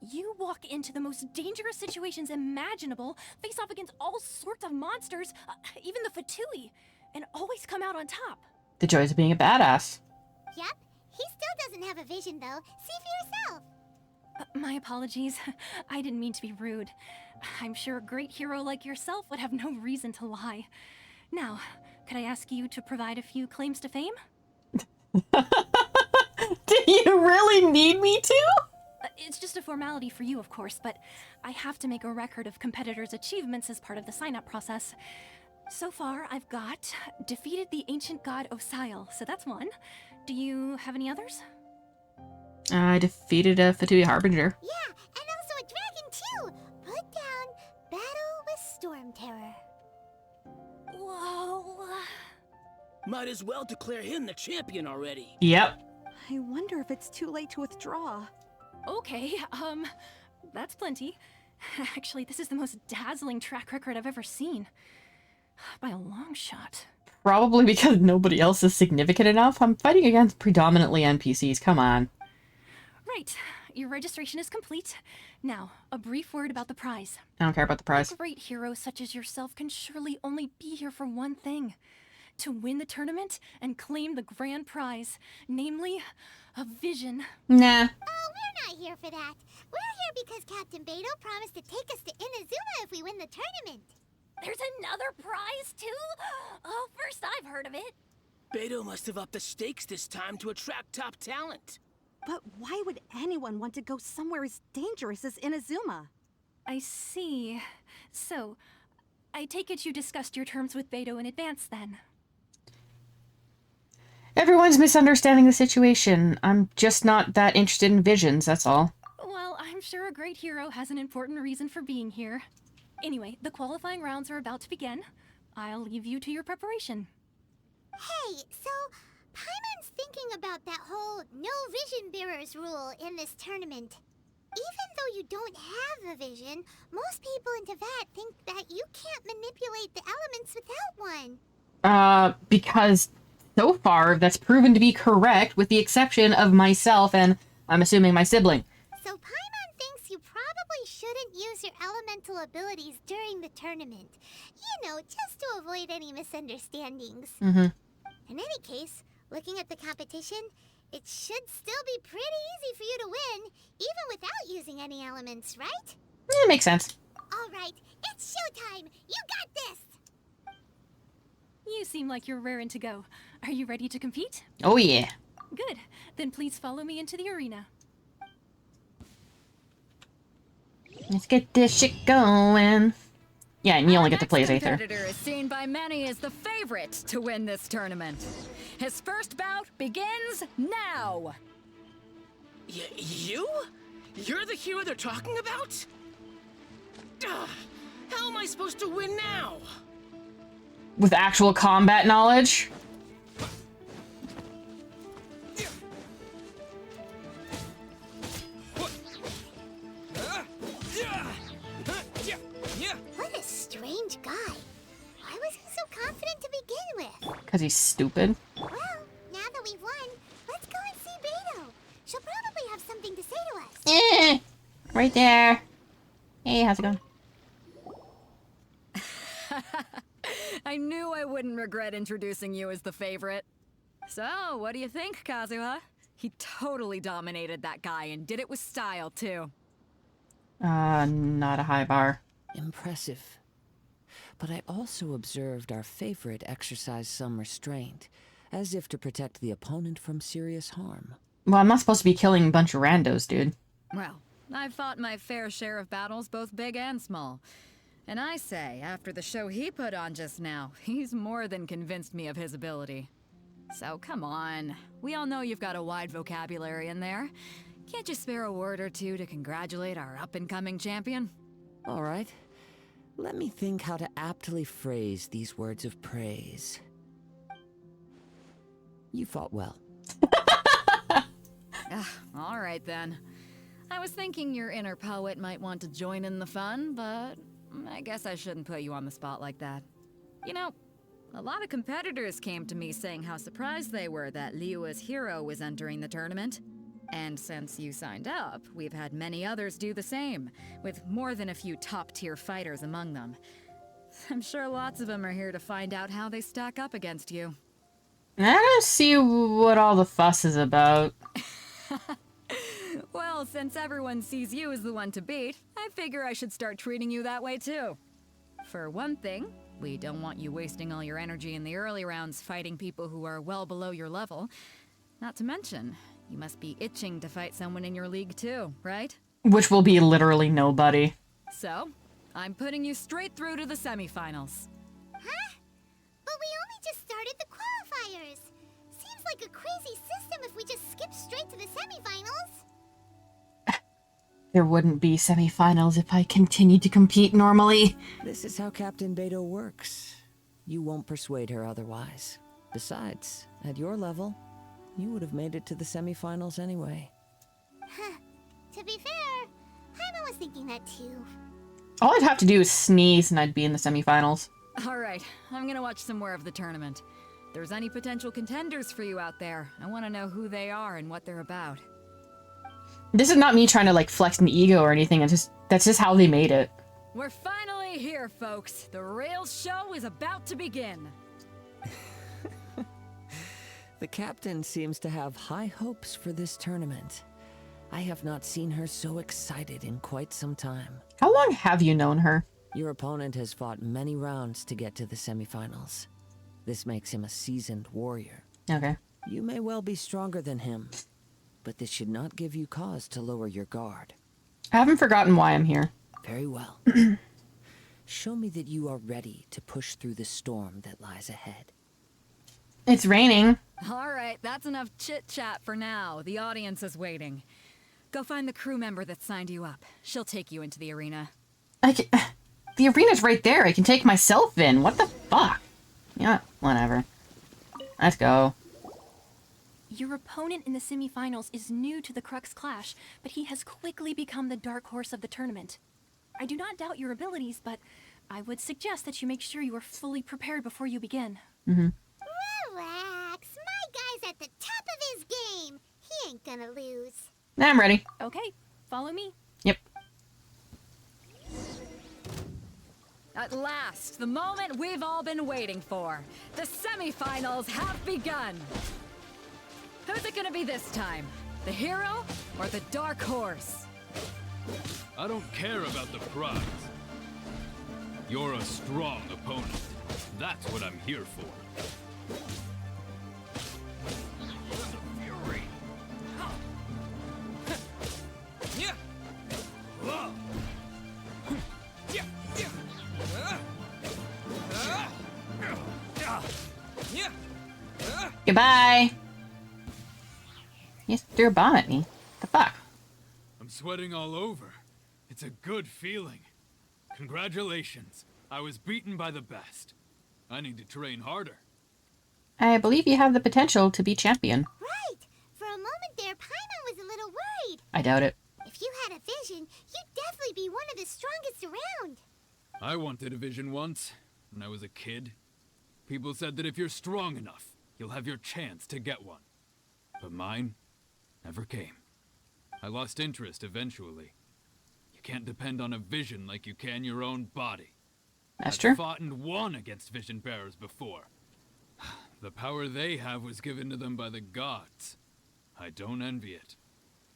You walk into the most dangerous situations imaginable, face off against all sorts of monsters, even the Fatui, and always come out on top. The joys of being a badass. Yep, he still doesn't have a vision though. See for yourself. My apologies. I didn't mean to be rude. I'm sure a great hero like yourself would have no reason to lie. Now, could I ask you to provide a few claims to fame? Do you really need me to? It's just a formality for you, of course, but I have to make a record of competitors' achievements as part of the sign-up process. So far, I've got defeated the ancient god Osial, so that's one. Do you have any others? I defeated a Fatui Harbinger. Yeah, and also a dragon too. Put down Battle with Storm Terror. Whoa. Might as well declare him the champion already. Yep. I wonder if it's too late to withdraw. Okay, that's plenty. Actually, this is the most dazzling track record I've ever seen. By a long shot. Probably because nobody else is significant enough. I'm fighting against predominantly NPCs. Come on. Right. Your registration is complete. Now, a brief word about the prize. I don't care about the prize. A great hero such as yourself can surely only be here for one thing. To win the tournament and claim the grand prize. Namely, a vision. Nah. Oh, we're not here for that. We're here because Captain Beto promised to take us to Inazuma if we win the tournament. There's another prize, too? Oh, first I've heard of it. Beto must have upped the stakes this time to attract top talent. But why would anyone want to go somewhere as dangerous as Inazuma? I see. So, I take it you discussed your terms with Beto in advance, then? Everyone's misunderstanding the situation. I'm just not that interested in visions, that's all. Well, I'm sure a great hero has an important reason for being here. Anyway, the qualifying rounds are about to begin. I'll leave you to your preparation. Hey, so Paimon's thinking about that whole no vision bearers rule in this tournament. Even though you don't have a vision, most people in Teyvat think that you can't manipulate the elements without one. Because so far that's proven to be correct with the exception of myself and, I'm assuming, my sibling. So Paimon thinks you probably shouldn't use your elemental abilities during the tournament. You know, just to avoid any misunderstandings. Mm-hmm. In any case, looking at the competition, it should still be pretty easy for you to win, even without using any elements, right? Yeah, makes sense. All right, it's showtime! You got this! You seem like you're raring to go. Are you ready to compete? Oh yeah. Good. Then please follow me into the arena. Let's get this shit going. Yeah, and you only get to play as Our Aether. next competitor is seen by many as the favorite to win this tournament. His first bout begins now. You? You're the hero they're talking about? Ugh, how am I supposed to win now? With actual combat knowledge? What a strange guy. Why was he so confident to begin with? Because he's stupid. Well, now that we've won, let's go and see Beto. She'll probably have something to say to us. Right there. Hey, how's it going? I knew I wouldn't regret introducing you as the favorite. So, what do you think, Kazuha? He totally dominated that guy and did it with style, too. Not a high bar. Impressive. but I also observed our favorite exercise some restraint, as if to protect the opponent from serious harm. Well, I'm not supposed to be killing a bunch of randos, dude. Well, I've fought my fair share of battles, both big and small. And I say, after the show he put on just now, he's more than convinced me of his ability. So come on, we all know you've got a wide vocabulary in there. Can't you spare a word or two to congratulate our up-and-coming champion? All right. Let me think how to aptly phrase these words of praise. You fought well. All right then. I was thinking your inner poet might want to join in the fun, but I guess I shouldn't put you on the spot like that. You know, a lot of competitors came to me saying how surprised they were that Liyue's hero was entering the tournament. And since you signed up, we've had many others do the same, with more than a few top-tier fighters among them. I'm sure lots of them are here to find out how they stack up against you. I don't see what all the fuss is about. Well, since everyone sees you as the one to beat, I figure I should start treating you that way too. For one thing, we don't want you wasting all your energy in the early rounds fighting people who are well below your level. Not to mention, you must be itching to fight someone in your league too, right? Which will be literally nobody. So, I'm putting you straight through to the semifinals. Huh? But we only just started the qualifiers. Seems like a crazy system if we just skip straight to the semifinals. There wouldn't be semifinals if I continued to compete normally. This is how Captain Beto works. You won't persuade her otherwise. Besides, at your level, you would have made it to the semifinals anyway. Huh. To be fair, Paimon was thinking that too. All I'd have to do is sneeze and I'd be in the semifinals. Alright, I'm gonna watch some more of the tournament. If there's any potential contenders for you out there, I want to know who they are and what they're about. This is not me trying to like flex an ego or anything. That's just how they made it. We're finally here, folks. The real show is about to begin. The captain seems to have high hopes for this tournament. I have not seen her so excited in quite some time. How long have you known her? Your opponent has fought many rounds to get to the semifinals. This makes him a seasoned warrior. Okay. You may well be stronger than him, but this should not give you cause to lower your guard. I haven't forgotten why I'm here. Very well. Show me that you are ready to push through the storm that lies ahead. It's raining. Alright, that's enough chit-chat for now. The audience is waiting. Go find the crew member that signed you up. She'll take you into the arena. The arena's right there. I can take myself in. What the fuck? Yeah, whatever. Let's go. Your opponent in the semifinals is new to the Crux Clash, but he has quickly become the dark horse of the tournament. I do not doubt your abilities, but I would suggest that you make sure you are fully prepared before you begin. Mm-hmm. Relax. My guy's at the top of his game. He ain't gonna lose. I'm ready. Okay, follow me. Yep. At last, the moment we've all been waiting for. The semifinals have begun. Who's it gonna be this time? The hero or the dark horse? I don't care about the prize. You're a strong opponent. That's what I'm here for. Goodbye. Yes, threw a bomb at me. The fuck? I'm sweating all over. It's a good feeling. Congratulations. I was beaten by the best. I need to train harder. I believe you have the potential to be champion. Right. For a moment there, Paimon was a little worried. I doubt it. If you had a vision, you'd definitely be one of the strongest around. I wanted a vision once, when I was a kid. People said that if you're strong enough, you'll have your chance to get one. But mine never came. I lost interest eventually. You can't depend on a vision like you can your own body. That's I've true. fought and won against vision bearers before. The power they have was given to them by the gods. I don't envy it.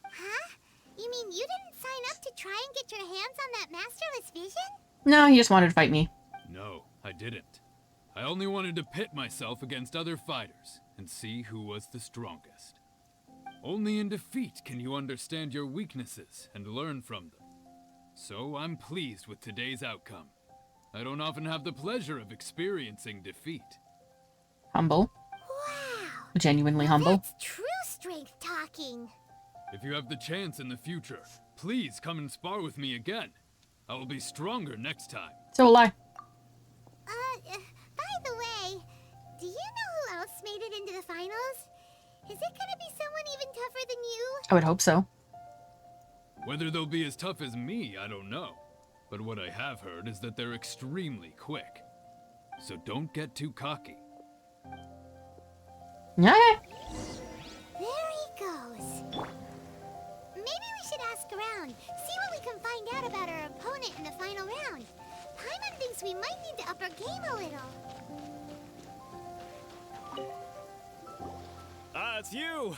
Huh? You mean you didn't sign up to try and get your hands on that masterless vision? No, he just wanted to fight me. No, I didn't. I only wanted to pit myself against other fighters and see who was the strongest. Only in defeat can you understand your weaknesses and learn from them. So I'm pleased with today's outcome. I don't often have the pleasure of experiencing defeat. Humble. Wow. Genuinely humble. That's true strength talking. If you have the chance in the future, please come and spar with me again. I will be stronger next time. So will I. By the way, do you know who else made it into the finals? Is it gonna be someone even tougher than you? I would hope so. Whether they'll be as tough as me, I don't know. But what I have heard is that they're extremely quick. So don't get too cocky. Yeah. There he goes. Maybe we should ask around, see what we can find out about our opponent in the final round. Paimon thinks we might need to up our game a little. Ah, it's you!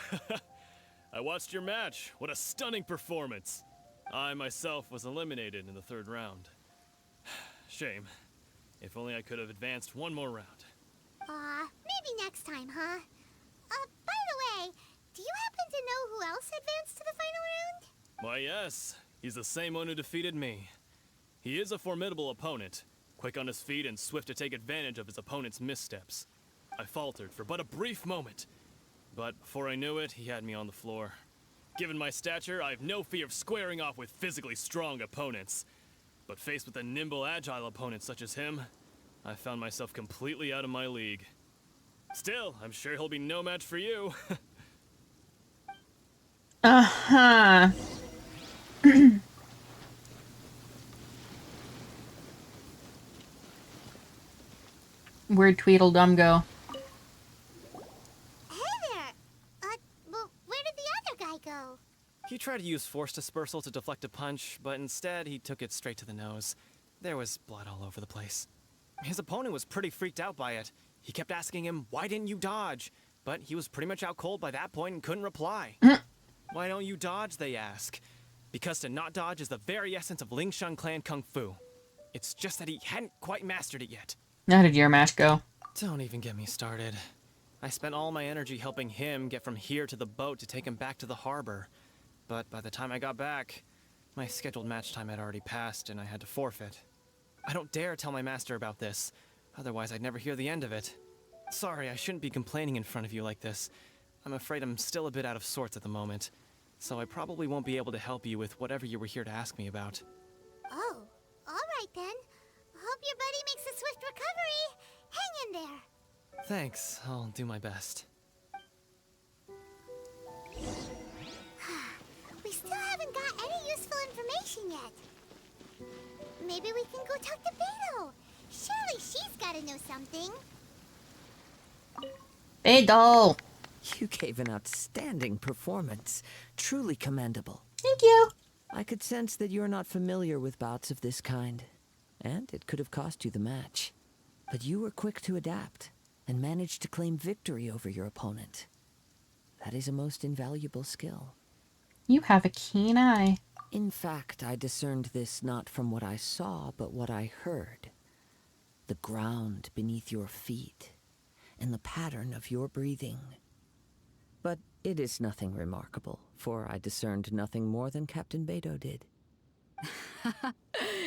I watched your match. What a stunning performance. I myself was eliminated in the 3rd round. Shame. If only I could have advanced one more round. Maybe next time, huh? By the way, do you happen to know who else advanced to the final round? Why, yes. He's the same one who defeated me. He is a formidable opponent, quick on his feet and swift to take advantage of his opponent's missteps. I faltered for but a brief moment, but before I knew it, he had me on the floor. Given my stature, I have no fear of squaring off with physically strong opponents. But faced with a nimble, agile opponent such as him, I found myself completely out of my league. Still, I'm sure he'll be no match for you. Uh-huh. Where'd Tweedledum go? Hey there! Well, where did the other guy go? He tried to use force dispersal to deflect a punch, but instead he took it straight to the nose. There was blood all over the place. His opponent was pretty freaked out by it. He kept asking him, "Why didn't you dodge?" But he was pretty much out cold by that point and couldn't reply. "Why don't you dodge?" they ask. Because to not dodge is the very essence of Lingshan clan kung fu. It's just that he hadn't quite mastered it yet. How did your match go? Don't even get me started. I spent all my energy helping him get from here to the boat to take him back to the harbor. But by the time I got back, my scheduled match time had already passed and I had to forfeit. I don't dare tell my master about this, otherwise I'd never hear the end of it. Sorry, I shouldn't be complaining in front of you like this. I'm afraid I'm still a bit out of sorts at the moment, so I probably won't be able to help you with whatever you were here to ask me about. Oh, alright then. Hope your buddy makes a swift recovery. Hang in there. Thanks, I'll do my best. We still haven't got any useful information yet. Maybe we can go talk to Beto. Surely she's gotta know something. Beto! You gave an outstanding performance. Truly commendable. Thank you. I could sense that you're not familiar with bouts of this kind, and it could have cost you the match. But you were quick to adapt, and managed to claim victory over your opponent. That is a most invaluable skill. You have a keen eye. In fact, I discerned this not from what I saw, but what I heard. The ground beneath your feet, and the pattern of your breathing. But it is nothing remarkable, for I discerned nothing more than Captain Beto did.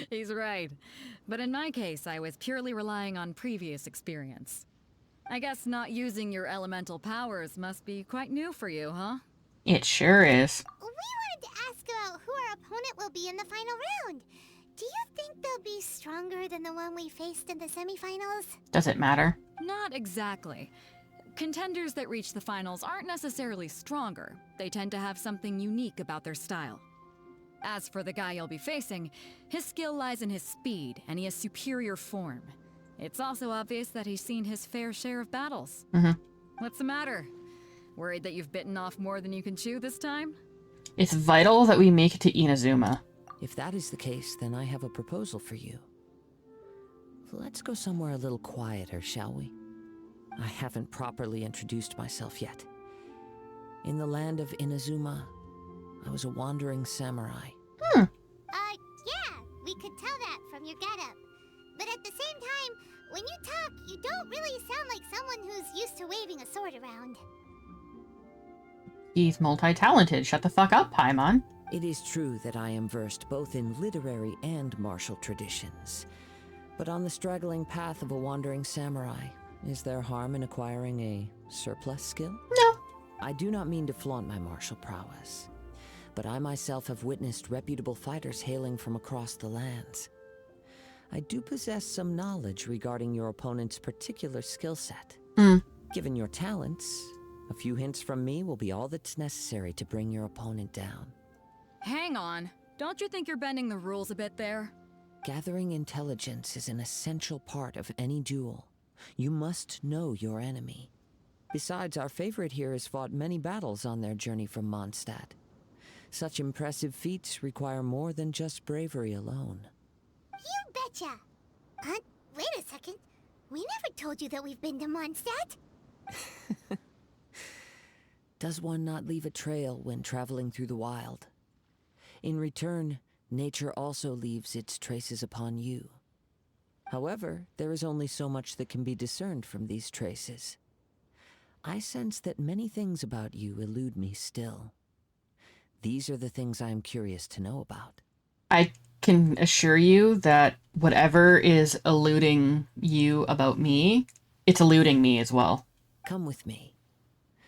He's right. But in my case, I was purely relying on previous experience. I guess not using your elemental powers must be quite new for you, huh? It sure is. We wanted to ask about who our opponent will be in the final round. Do you think they'll be stronger than the one we faced in the semifinals? Does it matter? Not exactly. Contenders that reach the finals aren't necessarily stronger. They tend to have something unique about their style. As for the guy you'll be facing, his skill lies in his speed, and he has superior form. It's also obvious that he's seen his fair share of battles. What's the matter? Worried that you've bitten off more than you can chew this time? It's vital that we make it to Inazuma. If that is the case, then I have a proposal for you. Let's go somewhere a little quieter, shall we? I haven't properly introduced myself yet. In the land of Inazuma, I was a wandering samurai. Yeah, we could tell that from your getup. But at the same time, When you talk, you don't really sound like someone who's used to waving a sword around. He's multi-talented. Shut the fuck up, Paimon. It is true that I am versed both in literary and martial traditions. But on the straggling path of a wandering samurai, is there harm in acquiring a surplus skill? No. I do not mean to flaunt my martial prowess, but I myself have witnessed reputable fighters hailing from across the lands. I do possess some knowledge regarding your opponent's particular skill set. Given your talents, a few hints from me will be all that's necessary to bring your opponent down. Hang on. Don't you think you're bending the rules a bit there? Gathering intelligence is an essential part of any duel. You must know your enemy. Besides, our favorite here has fought many battles on their journey from Mondstadt. Such impressive feats require more than just bravery alone. You betcha! Wait a second. We never told you that we've been to Mondstadt. Does one not leave a trail when traveling through the wild? In return, nature also leaves its traces upon you. However, there is only so much that can be discerned from these traces. I sense that many things about you elude me still. These are the things I am curious to know about. I can assure you that whatever is eluding you about me, it's eluding me as well. Come with me.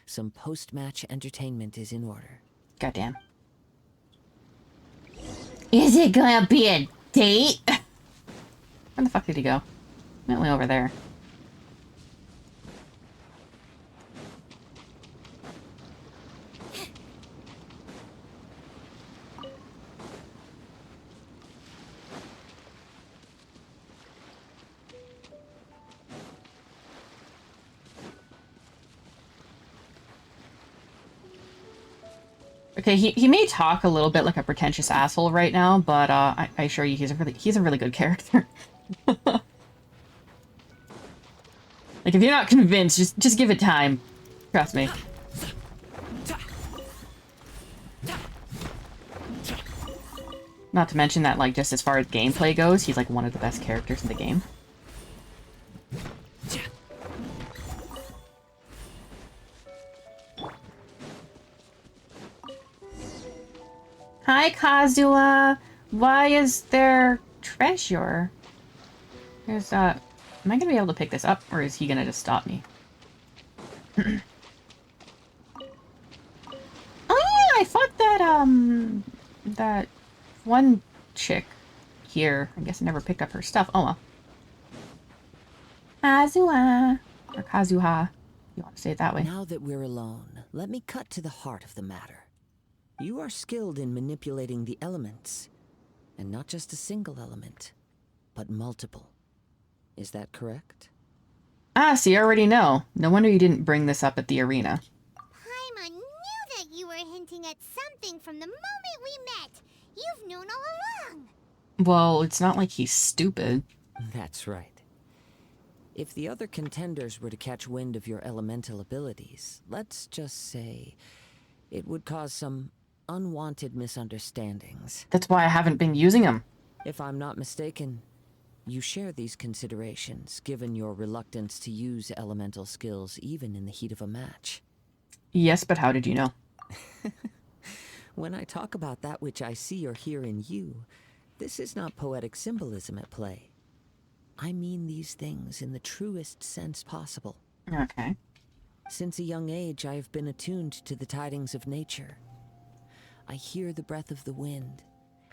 Some post-match entertainment is in order. Goddamn. Is it gonna be a date? Where the fuck did he go? Went way over there. Okay, he may talk a little bit like a pretentious asshole right now, but I assure you he's a really good character. Like, if you're not convinced, just give it time. Trust me. Not to mention that, like, just as far as gameplay goes, he's like one of the best characters in the game. Hi, Kazuha. Why is there treasure? There's, am I gonna be able to pick this up, or is he gonna just stop me? Oh yeah, I fought that, that one chick here. I guess I never picked up her stuff. Oh well. Kazuha. Or Kazuha. You want to say it that way. Now that we're alone, let me cut to the heart of the matter. You are skilled in manipulating the elements, and not just a single element, but multiple. Is that correct? Ah, so you already know. No wonder you didn't bring this up at the arena. Paimon knew that you were hinting at something from the moment we met. You've known all along. Well, it's not like he's stupid. That's right. If the other contenders were to catch wind of your elemental abilities, let's just say it would cause some unwanted misunderstandings. That's why I haven't been using them. If I'm not mistaken, you share these considerations, given your reluctance to use elemental skills even in the heat of a match. Yes, but how did you know? When I talk about that which I see or hear in you, this is not poetic symbolism at play. I mean these things in the truest sense possible. Okay. Since a young age, I have been attuned to the tidings of nature. I hear the breath of the wind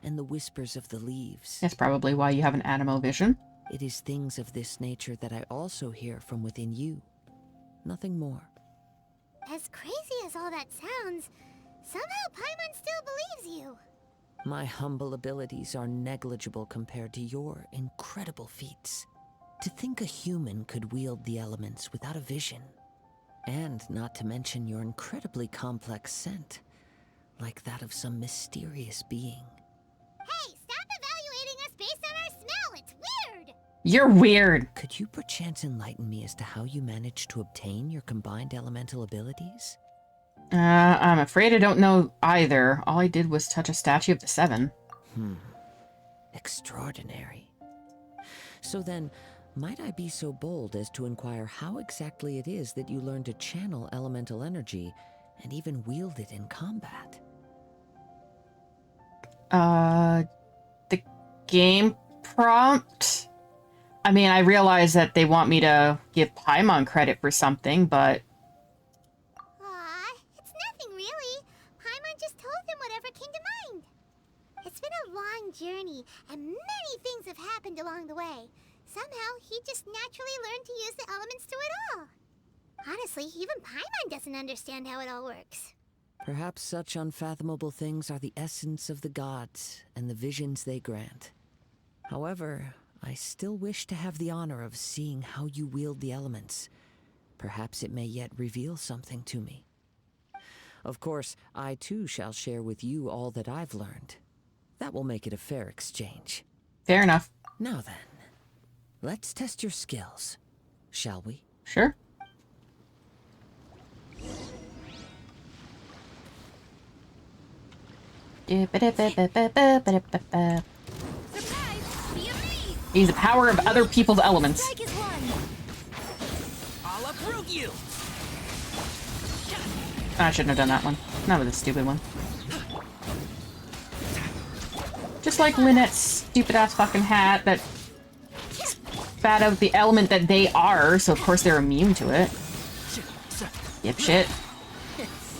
and the whispers of the leaves. That's probably why you have an animo vision. It is things of this nature that I also hear from within you. Nothing more. As crazy as all that sounds, somehow Paimon still believes you. My humble abilities are negligible compared to your incredible feats. To think a human could wield the elements without a vision. And not to mention your incredibly complex scent, like that of some mysterious being. Hey, stop evaluating us based on our smell! It's weird! You're weird! Could you perchance enlighten me as to how you managed to obtain your combined elemental abilities? I'm afraid I don't know either. All I did was touch a statue of the Seven. Extraordinary. So then, Might I be so bold as to inquire how exactly it is that you learn to channel elemental energy and even wield it in combat? The game prompt? I mean, I realize that they want me to give Paimon credit for something, but... Aw, it's nothing really. Paimon just told him whatever came to mind. It's been a long journey, and many things have happened along the way. Somehow, he just naturally learned to use the elements through it all. Honestly, even Paimon doesn't understand how it all works. Perhaps such unfathomable things are the essence of the gods and the visions they grant. However, I still wish to have the honor of seeing how you wield the elements. Perhaps it may yet reveal something to me. Of course, I too shall share with you all that I've learned. That will make it a fair exchange. Fair enough. Now then, let's test your skills, shall we? Sure. Use the power of other people's elements. I'll uproot you. I shouldn't have done that one. That was a stupid one. Just like Lynette's stupid-ass fucking hat that spat out the element that they are, so of course they're immune to it. Yep, shit.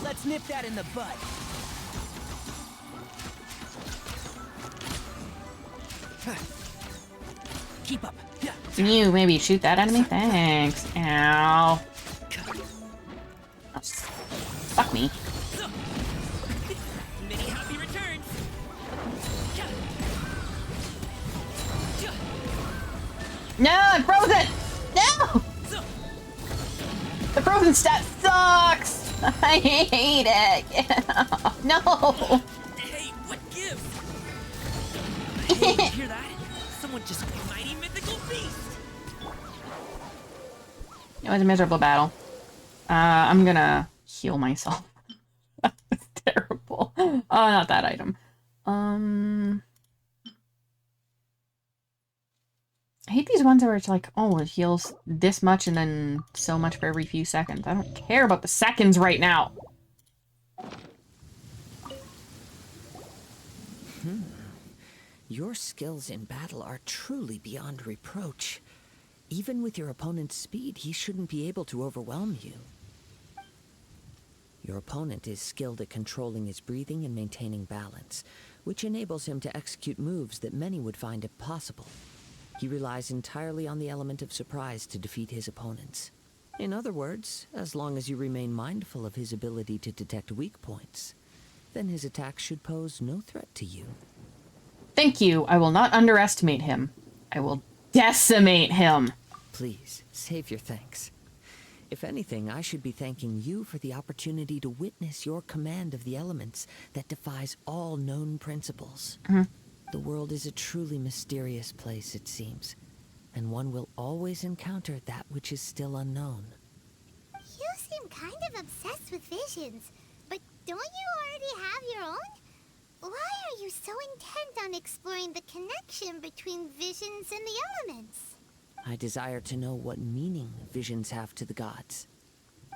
Let's nip that in the bud. Keep up. Can you maybe shoot that at me? Thanks. Ow. Oh, fuck me. Many happy returns. No, I'm frozen! No! The frozen stat sucks! I hate it! No! Hey, what gives? Hey, you hear that? Someone just mighty mythical beast. It was a miserable battle. I'm gonna heal myself. That was terrible. Oh, not that item. I hate these ones where it's like, oh, it heals this much and then so much for every few seconds. I don't care about the seconds right now. Your skills in battle are truly beyond reproach. Even with your opponent's speed, he shouldn't be able to overwhelm you. Your opponent is skilled at controlling his breathing and maintaining balance, which enables him to execute moves that many would find impossible. He relies entirely on the element of surprise to defeat his opponents. In other words, as long as you remain mindful of his ability to detect weak points, then his attacks should pose no threat to you. Thank you. I will not underestimate him. I will decimate him. Please, save your thanks. If anything, I should be thanking you for the opportunity to witness your command of the elements that defies all known principles. The world is a truly mysterious place, it seems, and one will always encounter that which is still unknown. You seem kind of obsessed with visions, but don't you already have your own? Why are you so intent on exploring the connection between visions and the elements? I desire to know what meaning visions have to the gods,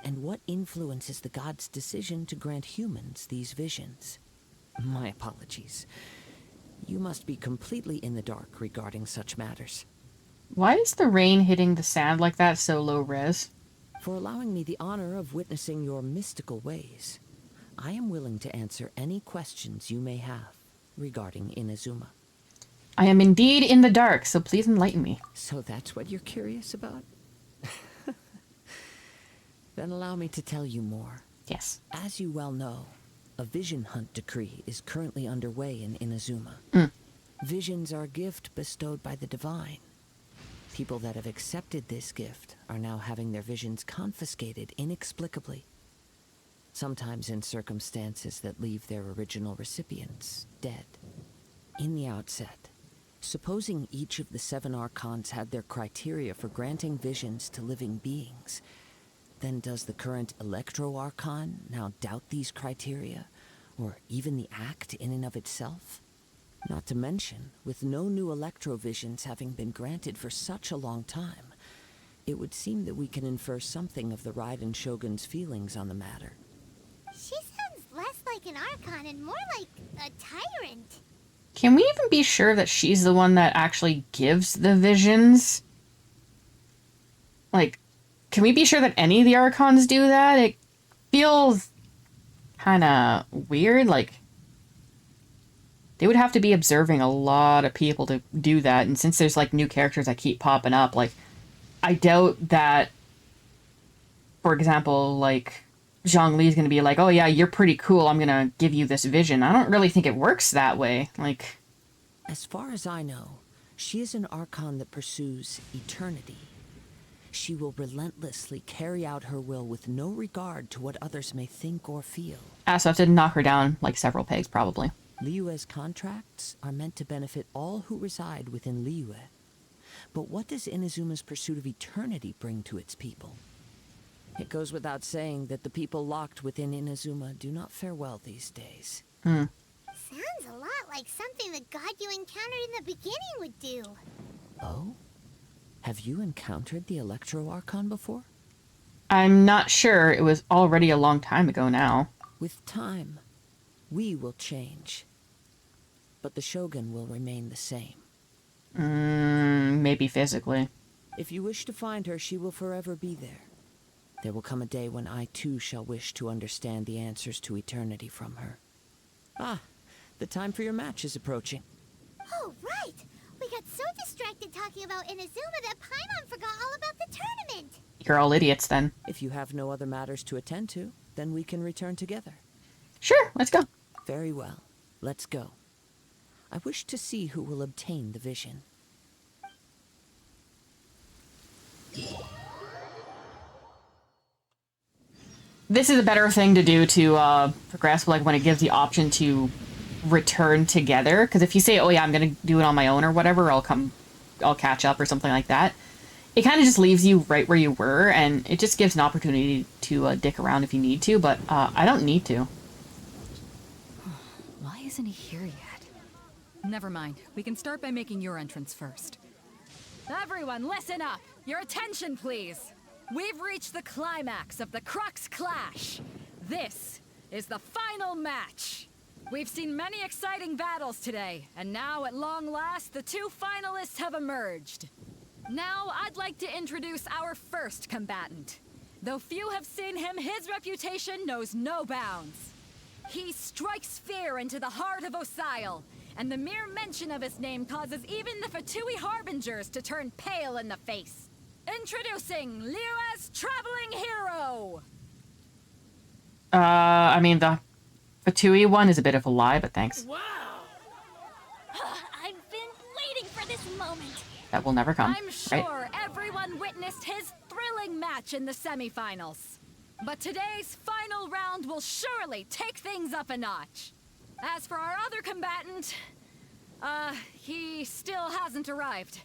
and what influences the gods' decision to grant humans these visions. My apologies. You must be completely in the dark regarding such matters. Why is the rain hitting the sand like that so low res? For allowing me the honor of witnessing your mystical ways, I am willing to answer any questions you may have regarding Inazuma. I am indeed in the dark, so please enlighten me. So that's what you're curious about? Then allow me to tell you more. Yes. As you well know, a vision hunt decree is currently underway in Inazuma. Visions are a gift bestowed by the divine. People that have accepted this gift are now having their visions confiscated inexplicably. Sometimes in circumstances that leave their original recipients dead. In the outset, supposing each of the 7 archons had their criteria for granting visions to living beings, then does the current Electro-Archon now doubt these criteria, or even the act in and of itself? Not to mention, with no new electrovisions having been granted for such a long time, it would seem that we can infer something of the Raiden Shogun's feelings on the matter. She sounds less like an Archon and more like a tyrant. Can we even be sure that she's the one that actually gives the visions? Like, can we be sure that any of the Archons do that? It feels kind of weird. Like, they would have to be observing a lot of people to do that. And since there's, like, new characters that keep popping up, like, I doubt that, for example, like, Zhongli's gonna be like, oh yeah, you're pretty cool, I'm gonna give you this vision. I don't really think it works that way. Like, as far as I know, she is an Archon that pursues eternity. She will relentlessly carry out her will with no regard to what others may think or feel. so I have to knock her down, like, several pegs, probably. Liyue's contracts are meant to benefit all who reside within Liyue. But what does Inazuma's pursuit of eternity bring to its people? It goes without saying that the people locked within Inazuma do not fare well these days. Sounds a lot like something the god you encountered in the beginning would do. Oh? Have you encountered the Electro Archon before? I'm not sure. It was already a long time ago now. With time, we will change. But the Shogun will remain the same. Maybe physically. If you wish to find her, she will forever be there. There will come a day when I too shall wish to understand the answers to eternity from her. Ah, the time for your match is approaching. Oh, right! We got so distracted talking about Inazuma that Paimon forgot all about the tournament! You're all idiots then. If you have no other matters to attend to, then we can return together. Sure, let's go. Very well. Let's go. I wish to see who will obtain the vision. This is a better thing to do to progress, like when it gives the option to return together. Because if you say, oh yeah, I'm going to do it on my own or whatever, I'll catch up or something like that. It kind of just leaves you right where you were, and it just gives an opportunity to dick around if you need to, but I don't need to. Why isn't he here yet? Never mind. We can start by making your entrance first. Everyone, listen up! Your attention, please! We've reached the climax of the Crux Clash. This is the final match. We've seen many exciting battles today, and now at long last, the two finalists have emerged. Now, I'd like to introduce our first combatant. Though few have seen him, his reputation knows no bounds. He strikes fear into the heart of Osile, and the mere mention of his name causes even the Fatui Harbingers to turn pale in the face. Introducing Liyue's traveling hero! I mean, the Fatui one is a bit of a lie, but thanks. Wow! I've been waiting for this moment. That will never come, I'm sure right? everyone witnessed his thrilling match in the semifinals. But today's final round will surely take things up a notch. As for our other combatant, he still hasn't arrived.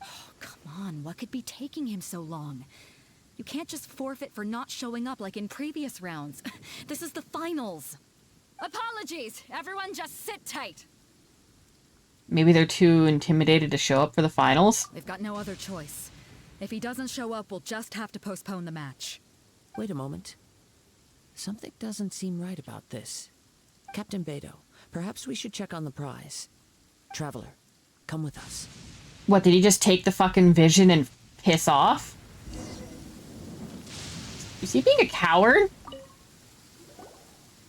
Oh, come on, what could be taking him so long? You can't just forfeit for not showing up like in previous rounds. This is the finals. Apologies, everyone just sit tight. Maybe they're too intimidated to show up for the finals? They've got no other choice. If he doesn't show up, we'll just have to postpone the match. Wait a moment. Something doesn't seem right about this. Captain Beidou, perhaps we should check on the prize. Traveler, come with us. What, did he just take the fucking vision and piss off? Is he being a coward?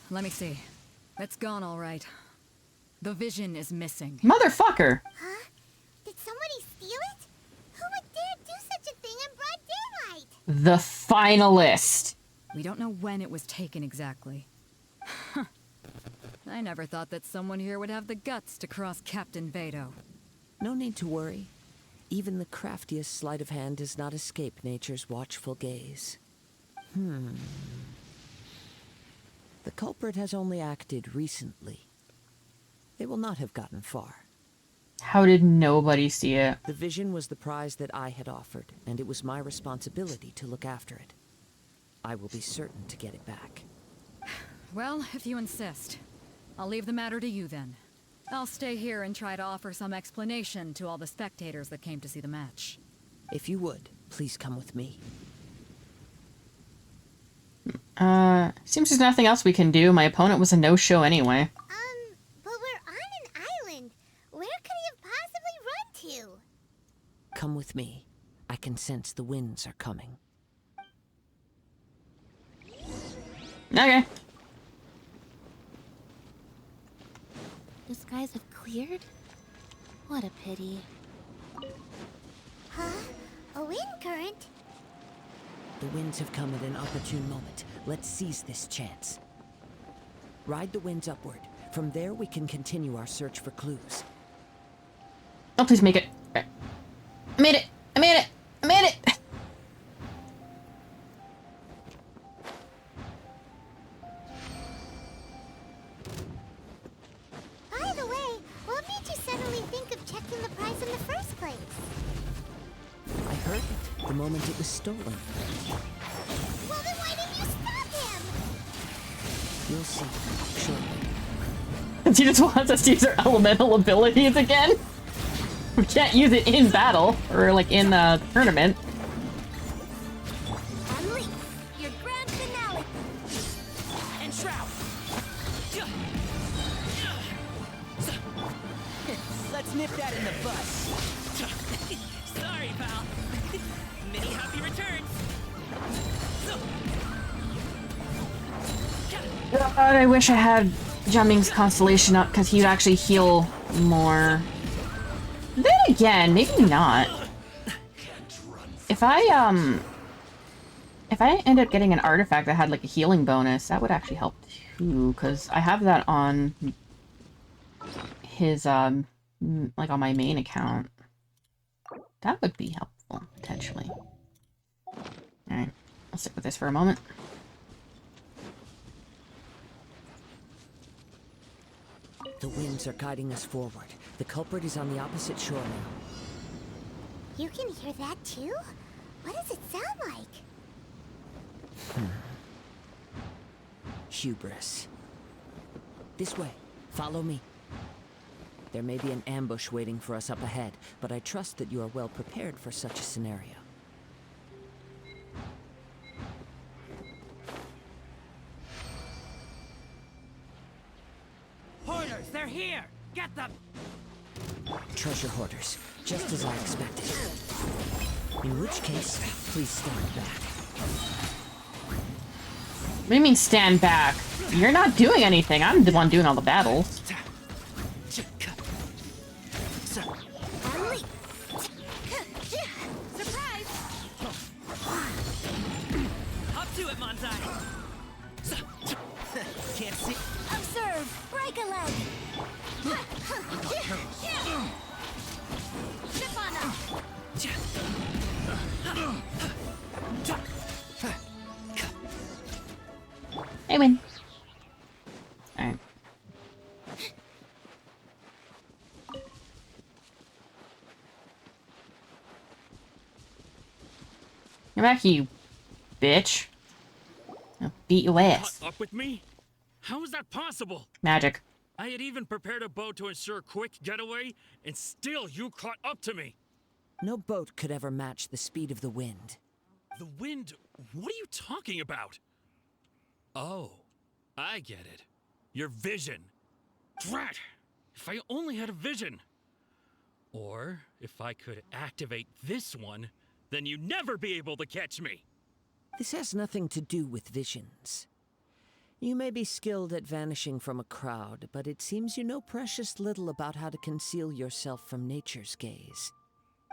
Let me see. It's gone all right. The vision is missing. Motherfucker! Huh? Did somebody steal it? Who would dare do such a thing in broad daylight? The finalist! We don't know when it was taken exactly. I never thought that someone here would have the guts to cross Captain Beidou. No need to worry. Even the craftiest sleight of hand does not escape nature's watchful gaze. The culprit has only acted recently. They will not have gotten far. How did nobody see it? The vision was the prize that I had offered, and it was my responsibility to look after it. I will be certain to get it back. Well, if you insist. I'll leave the matter to you then. I'll stay here and try to offer some explanation to all the spectators that came to see the match. If you would, please come with me. Seems there's nothing else we can do. My opponent was a no-show anyway. But we're on an island. Where could he have possibly run to? Come with me. I can sense the winds are coming. Okay. The skies have cleared? What a pity. Huh? A wind current? The winds have come at an opportune moment. Let's seize this chance. Ride the winds upward. From there, we can continue our search for clues. Oh, please make it. I made it! I made it! I made it! By the way, what made you suddenly think of checking the prize in the first place? I heard it the moment it was stolen. Well, then why didn't you stop him? You'll see shortly. She just wants us to use her elemental abilities again. We can't use it in battle, or like in the tournament. Emily, your grand finale. And Shroud. Let's nip that in the bud. Sorry, pal. Many happy returns. God, I wish I had Jumming's Constellation up, because he'd actually heal more. Then again, maybe not. If I end up getting an artifact that had like a healing bonus, that would actually help too, because I have that on his like on my main account. That would be helpful, potentially. Alright, I'll stick with this for a moment. The winds are guiding us forward. The culprit is on the opposite shore now. You can hear that too? What does it sound like? Hubris. This way. Follow me. There may be an ambush waiting for us up ahead, but I trust that you are well prepared for such a scenario. Hoarders, they're here! Get them! Treasure hoarders, just as I expected. In which case, please stand back. What do you mean stand back? You're not doing anything. I'm the one doing all the battles. Emily! Surprise! Up to it, Monzai! Can't see. Observe! Break a leg! Zip on up! I win. Alright. Come back, you bitch. I'll beat your ass. Up with me? How is that possible? Magic. I had even prepared a boat to ensure a quick getaway, and still you caught up to me. No boat could ever match the speed of the wind. The wind? What are you talking about? Oh, I get it. Your vision. Drat! If I only had a vision. Or, if I could activate this one, then you'd never be able to catch me. This has nothing to do with visions. You may be skilled at vanishing from a crowd, but it seems you know precious little about how to conceal yourself from nature's gaze.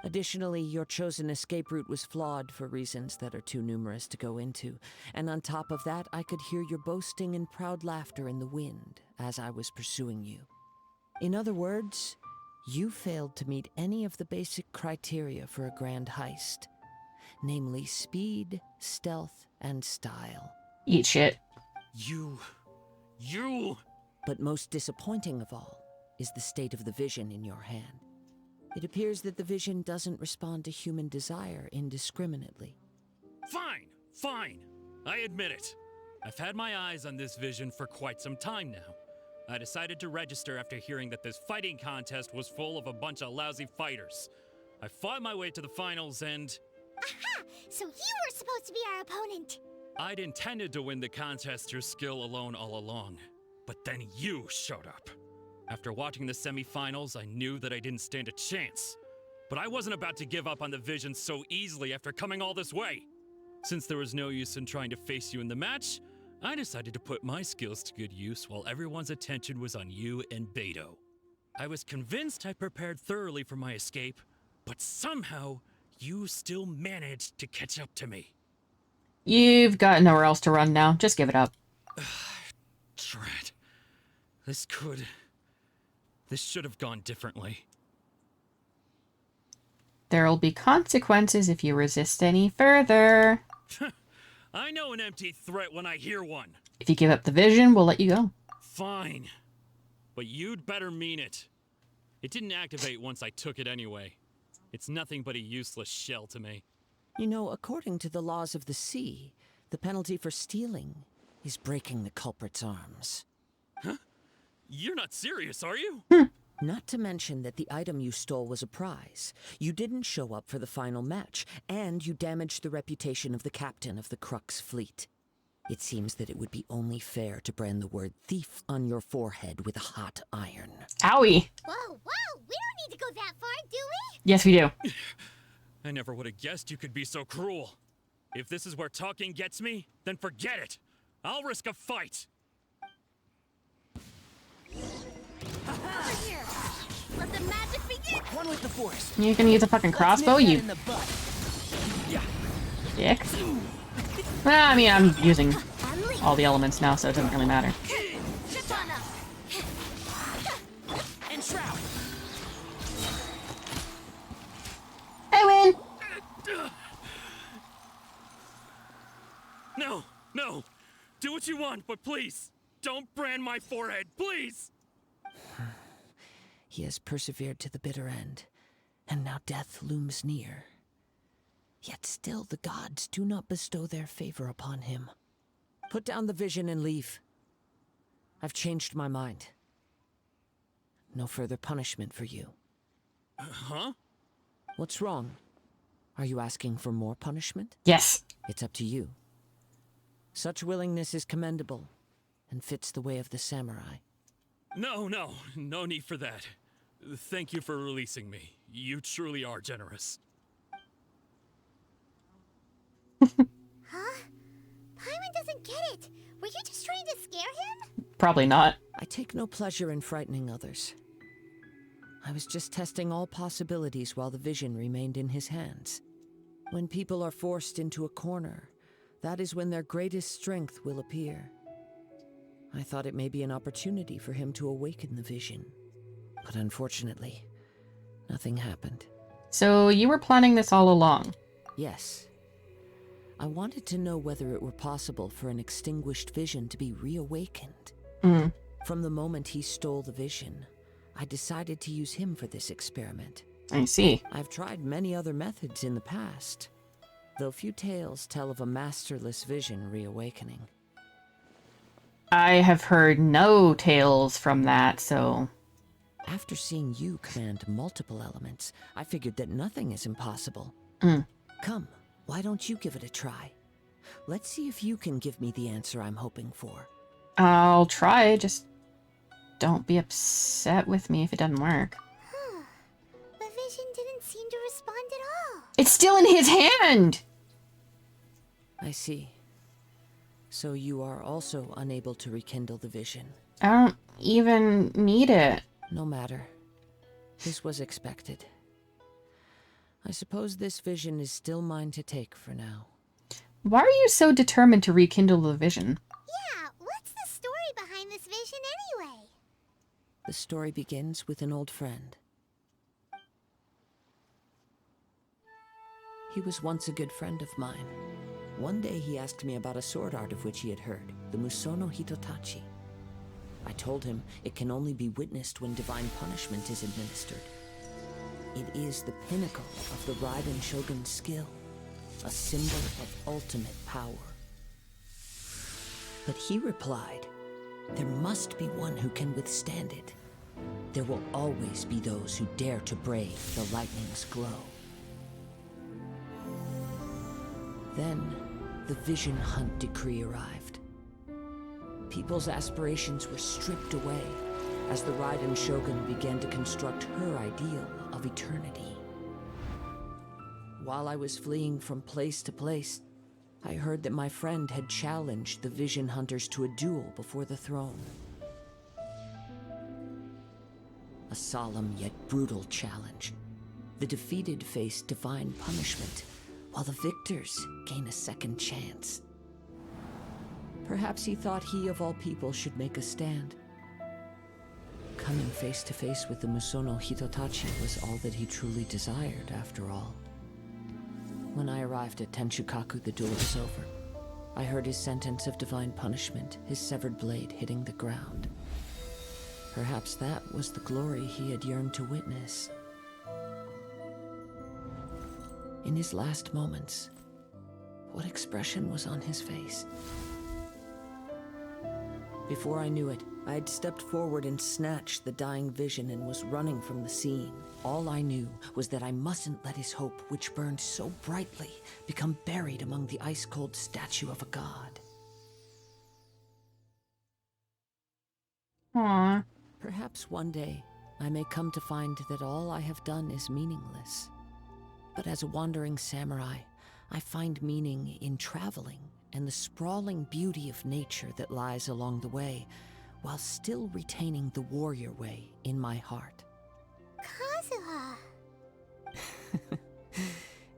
Additionally, your chosen escape route was flawed for reasons that are too numerous to go into, and on top of that, I could hear your boasting and proud laughter in the wind as I was pursuing you. In other words, you failed to meet any of the basic criteria for a grand heist, namely speed, stealth, and style. Eat shit. You... But most disappointing of all is the state of the vision in your hand. It appears that the vision doesn't respond to human desire indiscriminately. Fine. I admit it. I've had my eyes on this vision for quite some time now. I decided to register after hearing that this fighting contest was full of a bunch of lousy fighters. I fought my way to the finals and... Aha! So you were supposed to be our opponent! I'd intended to win the contest through skill alone all along. But then you showed up. After watching the semifinals, I knew that I didn't stand a chance. But I wasn't about to give up on the vision so easily after coming all this way. Since there was no use in trying to face you in the match, I decided to put my skills to good use while everyone's attention was on you and Beto. I was convinced I prepared thoroughly for my escape, but somehow you still managed to catch up to me. You've got nowhere else to run now. Just give it up. Drat. This should have gone differently. There'll be consequences if you resist any further. I know an empty threat when I hear one. If you give up the vision, we'll let you go. Fine. But you'd better mean it. It didn't activate once I took it anyway. It's nothing but a useless shell to me. You know, according to the laws of the sea, the penalty for stealing is breaking the culprit's arms. Huh? You're not serious, are you? Not to mention that the item you stole was a prize. You didn't show up for the final match, and you damaged the reputation of the captain of the Crux fleet. It seems that it would be only fair to brand the word thief on your forehead with a hot iron. Owie! Whoa, whoa! We don't need to go that far, do we? Yes, we do. I never would have guessed you could be so cruel. If this is where talking gets me, then forget it. I'll risk a fight. Over here! Let the magic begin! One with the force. You can use a fucking crossbow, you Yeah. dick. Well, I mean, I'm using all the elements now, so it doesn't really matter. And shroud. I win! No, no. Do what you want, but please, don't brand my forehead, please! He has persevered to the bitter end, and now death looms near. Yet still the gods do not bestow their favor upon him. Put down the vision and leave. I've changed my mind. No further punishment for you. Huh? What's wrong? Are you asking for more punishment? Yes. It's up to you. Such willingness is commendable, and fits the way of the samurai. No need for that. Thank you for releasing me. You truly are generous. Huh? Paimon doesn't get it. Were you just trying to scare him? Probably not. I take no pleasure in frightening others. I was just testing all possibilities while the vision remained in his hands. When people are forced into a corner, that is when their greatest strength will appear. I thought it may be an opportunity for him to awaken the vision. But unfortunately, nothing happened. So you were planning this all along? Yes. I wanted to know whether it were possible for an extinguished vision to be reawakened. From the moment he stole the vision, I decided to use him for this experiment. I see. I've tried many other methods in the past, though few tales tell of a masterless vision reawakening. I have heard no tales from that, so... After seeing you command multiple elements, I figured that nothing is impossible. Come, why don't you give it a try? Let's see if you can give me the answer I'm hoping for. I'll try, just don't be upset with me if it doesn't work. Huh. The vision didn't seem to respond at all. It's still in his hand! I see. So you are also unable to rekindle the vision. I don't even need it. No matter. This was expected. I suppose this vision is still mine to take for now. Why are you so determined to rekindle the vision? Yeah, what's the story behind this vision anyway? The story begins with an old friend. He was once a good friend of mine. One day he asked me about a sword art of which he had heard, the Musono Hitotachi. I told him it can only be witnessed when divine punishment is administered. It is the pinnacle of the Raiden Shogun's skill, a symbol of ultimate power. But he replied, There must be one who can withstand it. There will always be those who dare to brave the lightning's glow. Then, the Vision Hunt decree arrived. People's aspirations were stripped away as the Raiden Shogun began to construct her ideal of eternity. While I was fleeing from place to place, I heard that my friend had challenged the Vision Hunters to a duel before the throne. A solemn yet brutal challenge. The defeated face divine punishment, while the victors gain a second chance. Perhaps he thought he of all people should make a stand. Coming face to face with the Musono Hitotachi was all that he truly desired, after all. When I arrived at Tenshukaku, the duel was over. I heard his sentence of divine punishment, his severed blade hitting the ground. Perhaps that was the glory he had yearned to witness. In his last moments, what expression was on his face? Before I knew it, I had stepped forward and snatched the dying vision and was running from the scene. All I knew was that I mustn't let his hope, which burned so brightly, become buried among the ice-cold statue of a god. Aww. Perhaps one day, I may come to find that all I have done is meaningless. But as a wandering samurai, I find meaning in traveling and the sprawling beauty of nature that lies along the way, while still retaining the warrior way in my heart. Kazuha.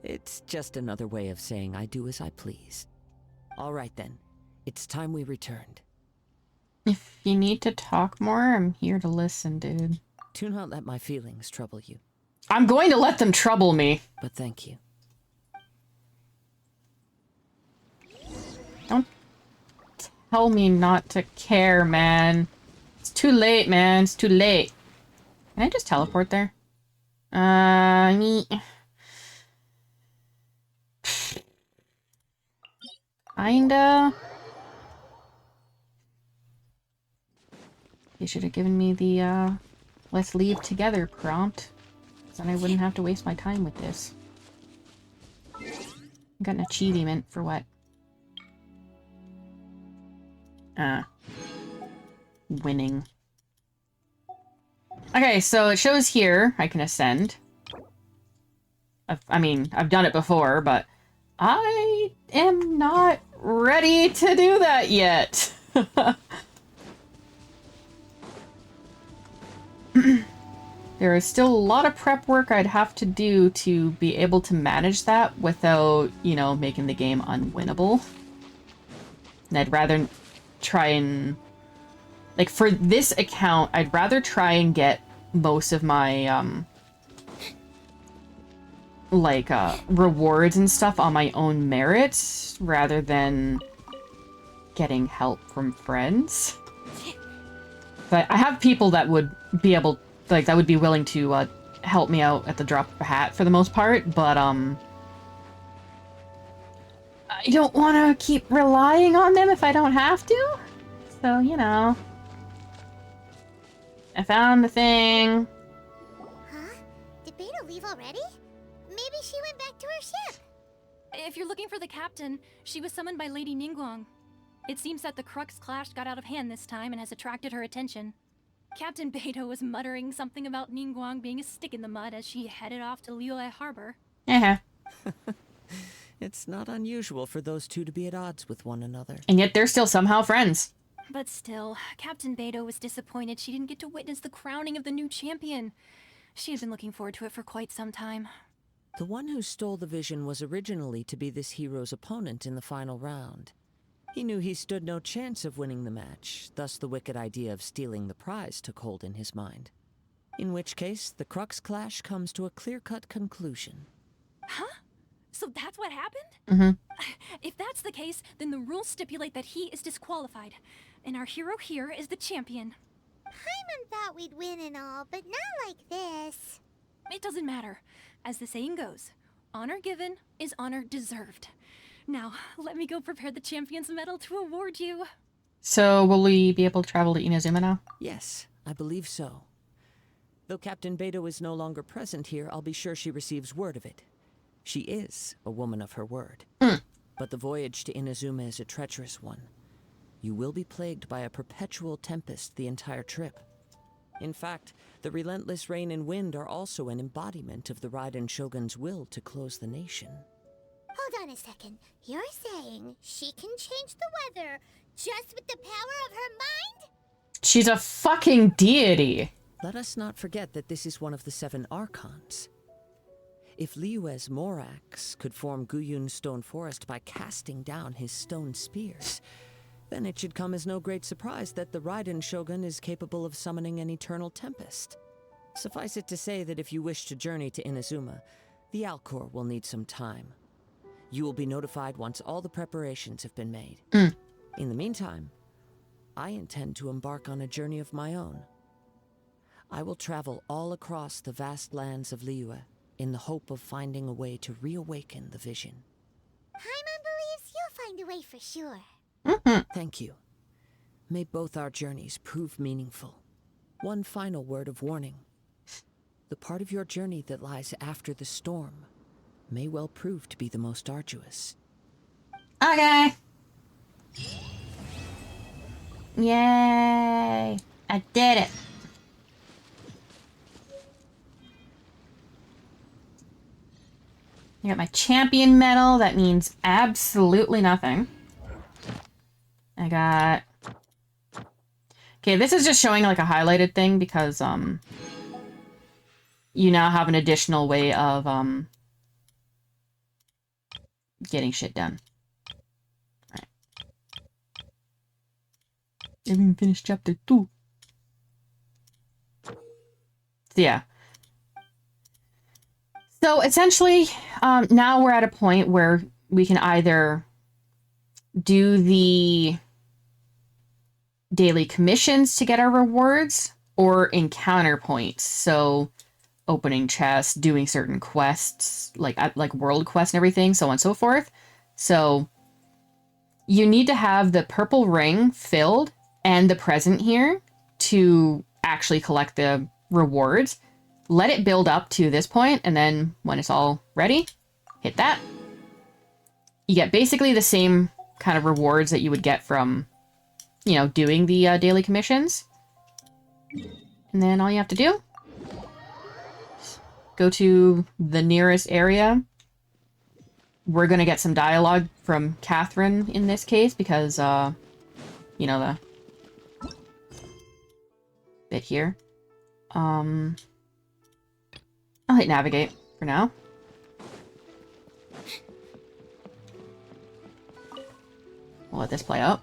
It's just another way of saying I do as I please. All right then, it's time we returned. If you need to talk more, I'm here to listen, dude. Do not let my feelings trouble you. I'm going to let them trouble me. But thank you. Don't tell me not to care, man. It's too late, man. It's too late. Can I just teleport there? Kinda. You should have given me the, let's leave together prompt. Then I wouldn't have to waste my time with this. I got an achievement for what? Winning. Okay, so it shows here I can ascend. I've done it before, but I am not ready to do that yet. There is still a lot of prep work I'd have to do to be able to manage that without, you know, making the game unwinnable. And I'd rather try and... Like, for this account, I'd rather try and get most of my, rewards and stuff on my own merits, rather than getting help from friends. But I have people that would be able, like, that would be willing to, help me out at the drop of a hat for the most part, but, I don't want to keep relying on them if I don't have to. So, you know. I found the thing. Huh? Did Beta leave already? Maybe she went back to her ship. If you're looking for the captain, she was summoned by Lady Ningguang. It seems that the Crux clash got out of hand this time and has attracted her attention. Captain Beto was muttering something about Ningguang being a stick in the mud as she headed off to Liyue Harbor. It's not unusual for those two to be at odds with one another. And yet they're still somehow friends. But still, Captain Beto was disappointed she didn't get to witness the crowning of the new champion. She had been looking forward to it for quite some time. The one who stole the vision was originally to be this hero's opponent in the final round. He knew he stood no chance of winning the match, thus the wicked idea of stealing the prize took hold in his mind. In which case, the Crux clash comes to a clear-cut conclusion. Huh? So that's what happened? Mm-hmm. If that's the case, then the rules stipulate that he is disqualified. And our hero here is the champion. Paimon thought we'd win and all, but not like this. It doesn't matter. As the saying goes, honor given is honor deserved. Now, let me go prepare the champion's medal to award you. So, will we be able to travel to Inazuma now? Yes, I believe so. Though Captain Beto is no longer present here, I'll be sure she receives word of it. She is a woman of her word. But the voyage to Inazuma is a treacherous one. You will be plagued by a perpetual tempest the entire trip. In fact, the relentless rain and wind are also an embodiment of the Raiden Shogun's will to close the nation. Hold on a second. You're saying she can change the weather just with the power of her mind? She's a fucking deity. Let us not forget that this is one of the 7 Archons. If Liyue's Morax could form Guyun's stone forest by casting down his stone spears, then it should come as no great surprise that the Raiden Shogun is capable of summoning an eternal tempest. Suffice it to say that if you wish to journey to Inazuma, the Alcor will need some time. You will be notified once all the preparations have been made. In the meantime, I intend to embark on a journey of my own. I will travel all across the vast lands of Liyue in the hope of finding a way to reawaken the vision. Paimon believes you'll find a way for sure. Thank you. May both our journeys prove meaningful. One final word of warning. The part of your journey that lies after the storm may well prove to be the most arduous. Okay. Yay. I did it. I got my champion medal. That means absolutely nothing. I got... Okay, this is just showing like a highlighted thing because, you now have an additional way of, getting shit done. Alright. I haven't finished chapter 2. So yeah. So essentially, now we're at a point where we can either do the daily commissions to get our rewards or encounter points. So opening chests, doing certain quests, like world quests and everything, so on and so forth. So you need to have the purple ring filled and the present here to actually collect the rewards. Let it build up to this point, and then when it's all ready, hit that. You get basically the same kind of rewards that you would get from, you know, doing the daily commissions. And then all you have to do, go to the nearest area. We're going to get some dialogue from Catherine in this case because, you know, the bit here. I'll hit navigate for now. We'll let this play out.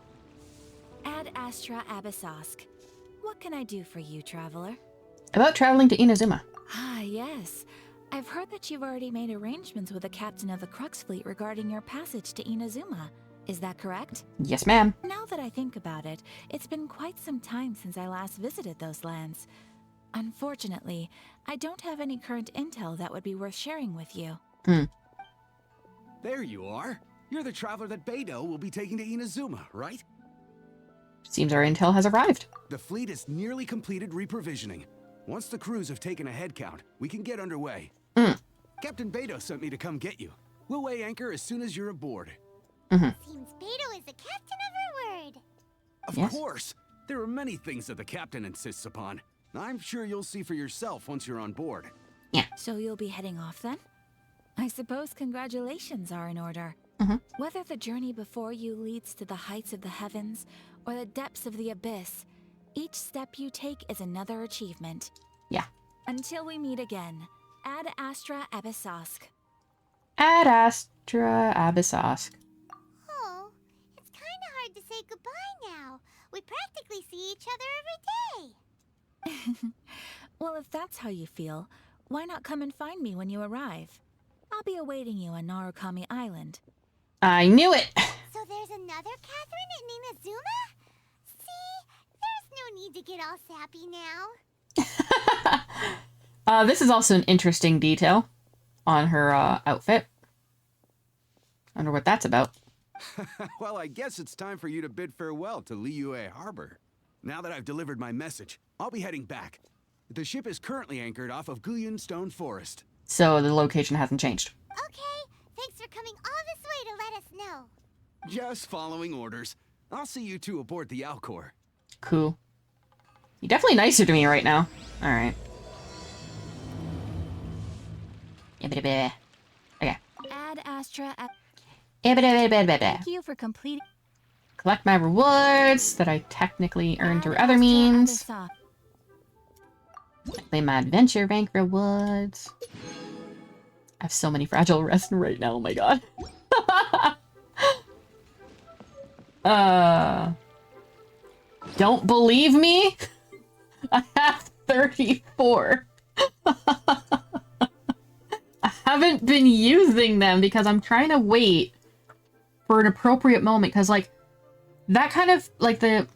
Ad Astra Abyssosk. What can I do for you, traveler? About traveling to Inazuma. Ah, yes. I've heard that you've already made arrangements with the captain of the Crux fleet regarding your passage to Inazuma. Is that correct? Yes, ma'am. Now that I think about it, it's been quite some time since I last visited those lands. Unfortunately, I don't have any current intel that would be worth sharing with you. There you are. You're the traveler that Beto will be taking to Inazuma, right? Seems our intel has arrived. The fleet has nearly completed reprovisioning. Once the crews have taken a head count, we can get underway. Captain Beto sent me to come get you. We'll weigh anchor as soon as you're aboard. Seems Beto is the captain of her word. Of course. There are many things that the captain insists upon. I'm sure you'll see for yourself once you're on board. Yeah. So you'll be heading off then? I suppose congratulations are in order. Whether the journey before you leads to the heights of the heavens or the depths of the abyss, each step you take is another achievement. Yeah. Until we meet again, Ad Astra Abyssosk. Ad Astra Abyssosk. Oh, it's kind of hard to say goodbye now. We practically see each other every day. Well, if that's how you feel, why not come and find me when you arrive? I'll be awaiting you on Narukami Island. I knew it! So there's another Catherine in Inazuma? See, there's no need to get all sappy now. This is also an interesting detail on her outfit. I wonder what that's about. Well, I guess it's time for you to bid farewell to Liyue Harbor. Now that I've delivered my message, I'll be heading back. The ship is currently anchored off of Guyan Stone Forest. So the location hasn't changed. Okay, thanks for coming all this way to let us know. Just following orders. I'll see you two aboard the Alcor. Cool. You're definitely nicer to me right now. Alright. Okay. Add Astra. Thank you for completing. Collect my rewards that I technically earned through other means. Claim my adventure rank rewards. I have so many fragile resin right now, oh my god. Don't believe me? I have 34. I haven't been using them because I'm trying to wait for an appropriate moment, because like that kind of like the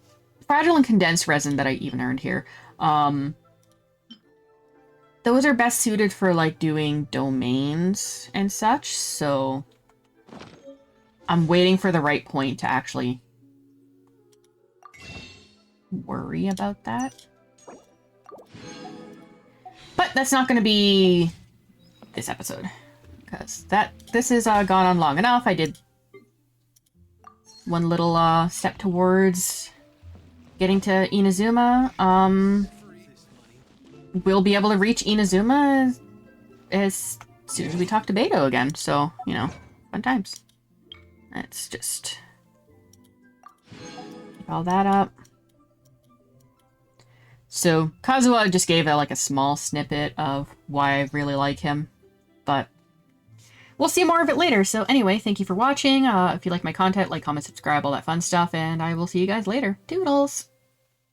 fragile and condensed resin that I even earned here, those are best suited for like doing domains and such, so I'm waiting for the right point to actually worry about that. But that's not going to be this episode, because this is gone on long enough. I did one little step towards getting to Inazuma. We'll be able to reach Inazuma as soon as we talk to Beto again, so, you know, fun times. Let's just keep all that up. So, Kazuha just gave like a small snippet of why I really like him, but we'll see more of it later. So anyway, thank you for watching. If you like my content, like, comment, subscribe, all that fun stuff, and I will see you guys later. Toodles!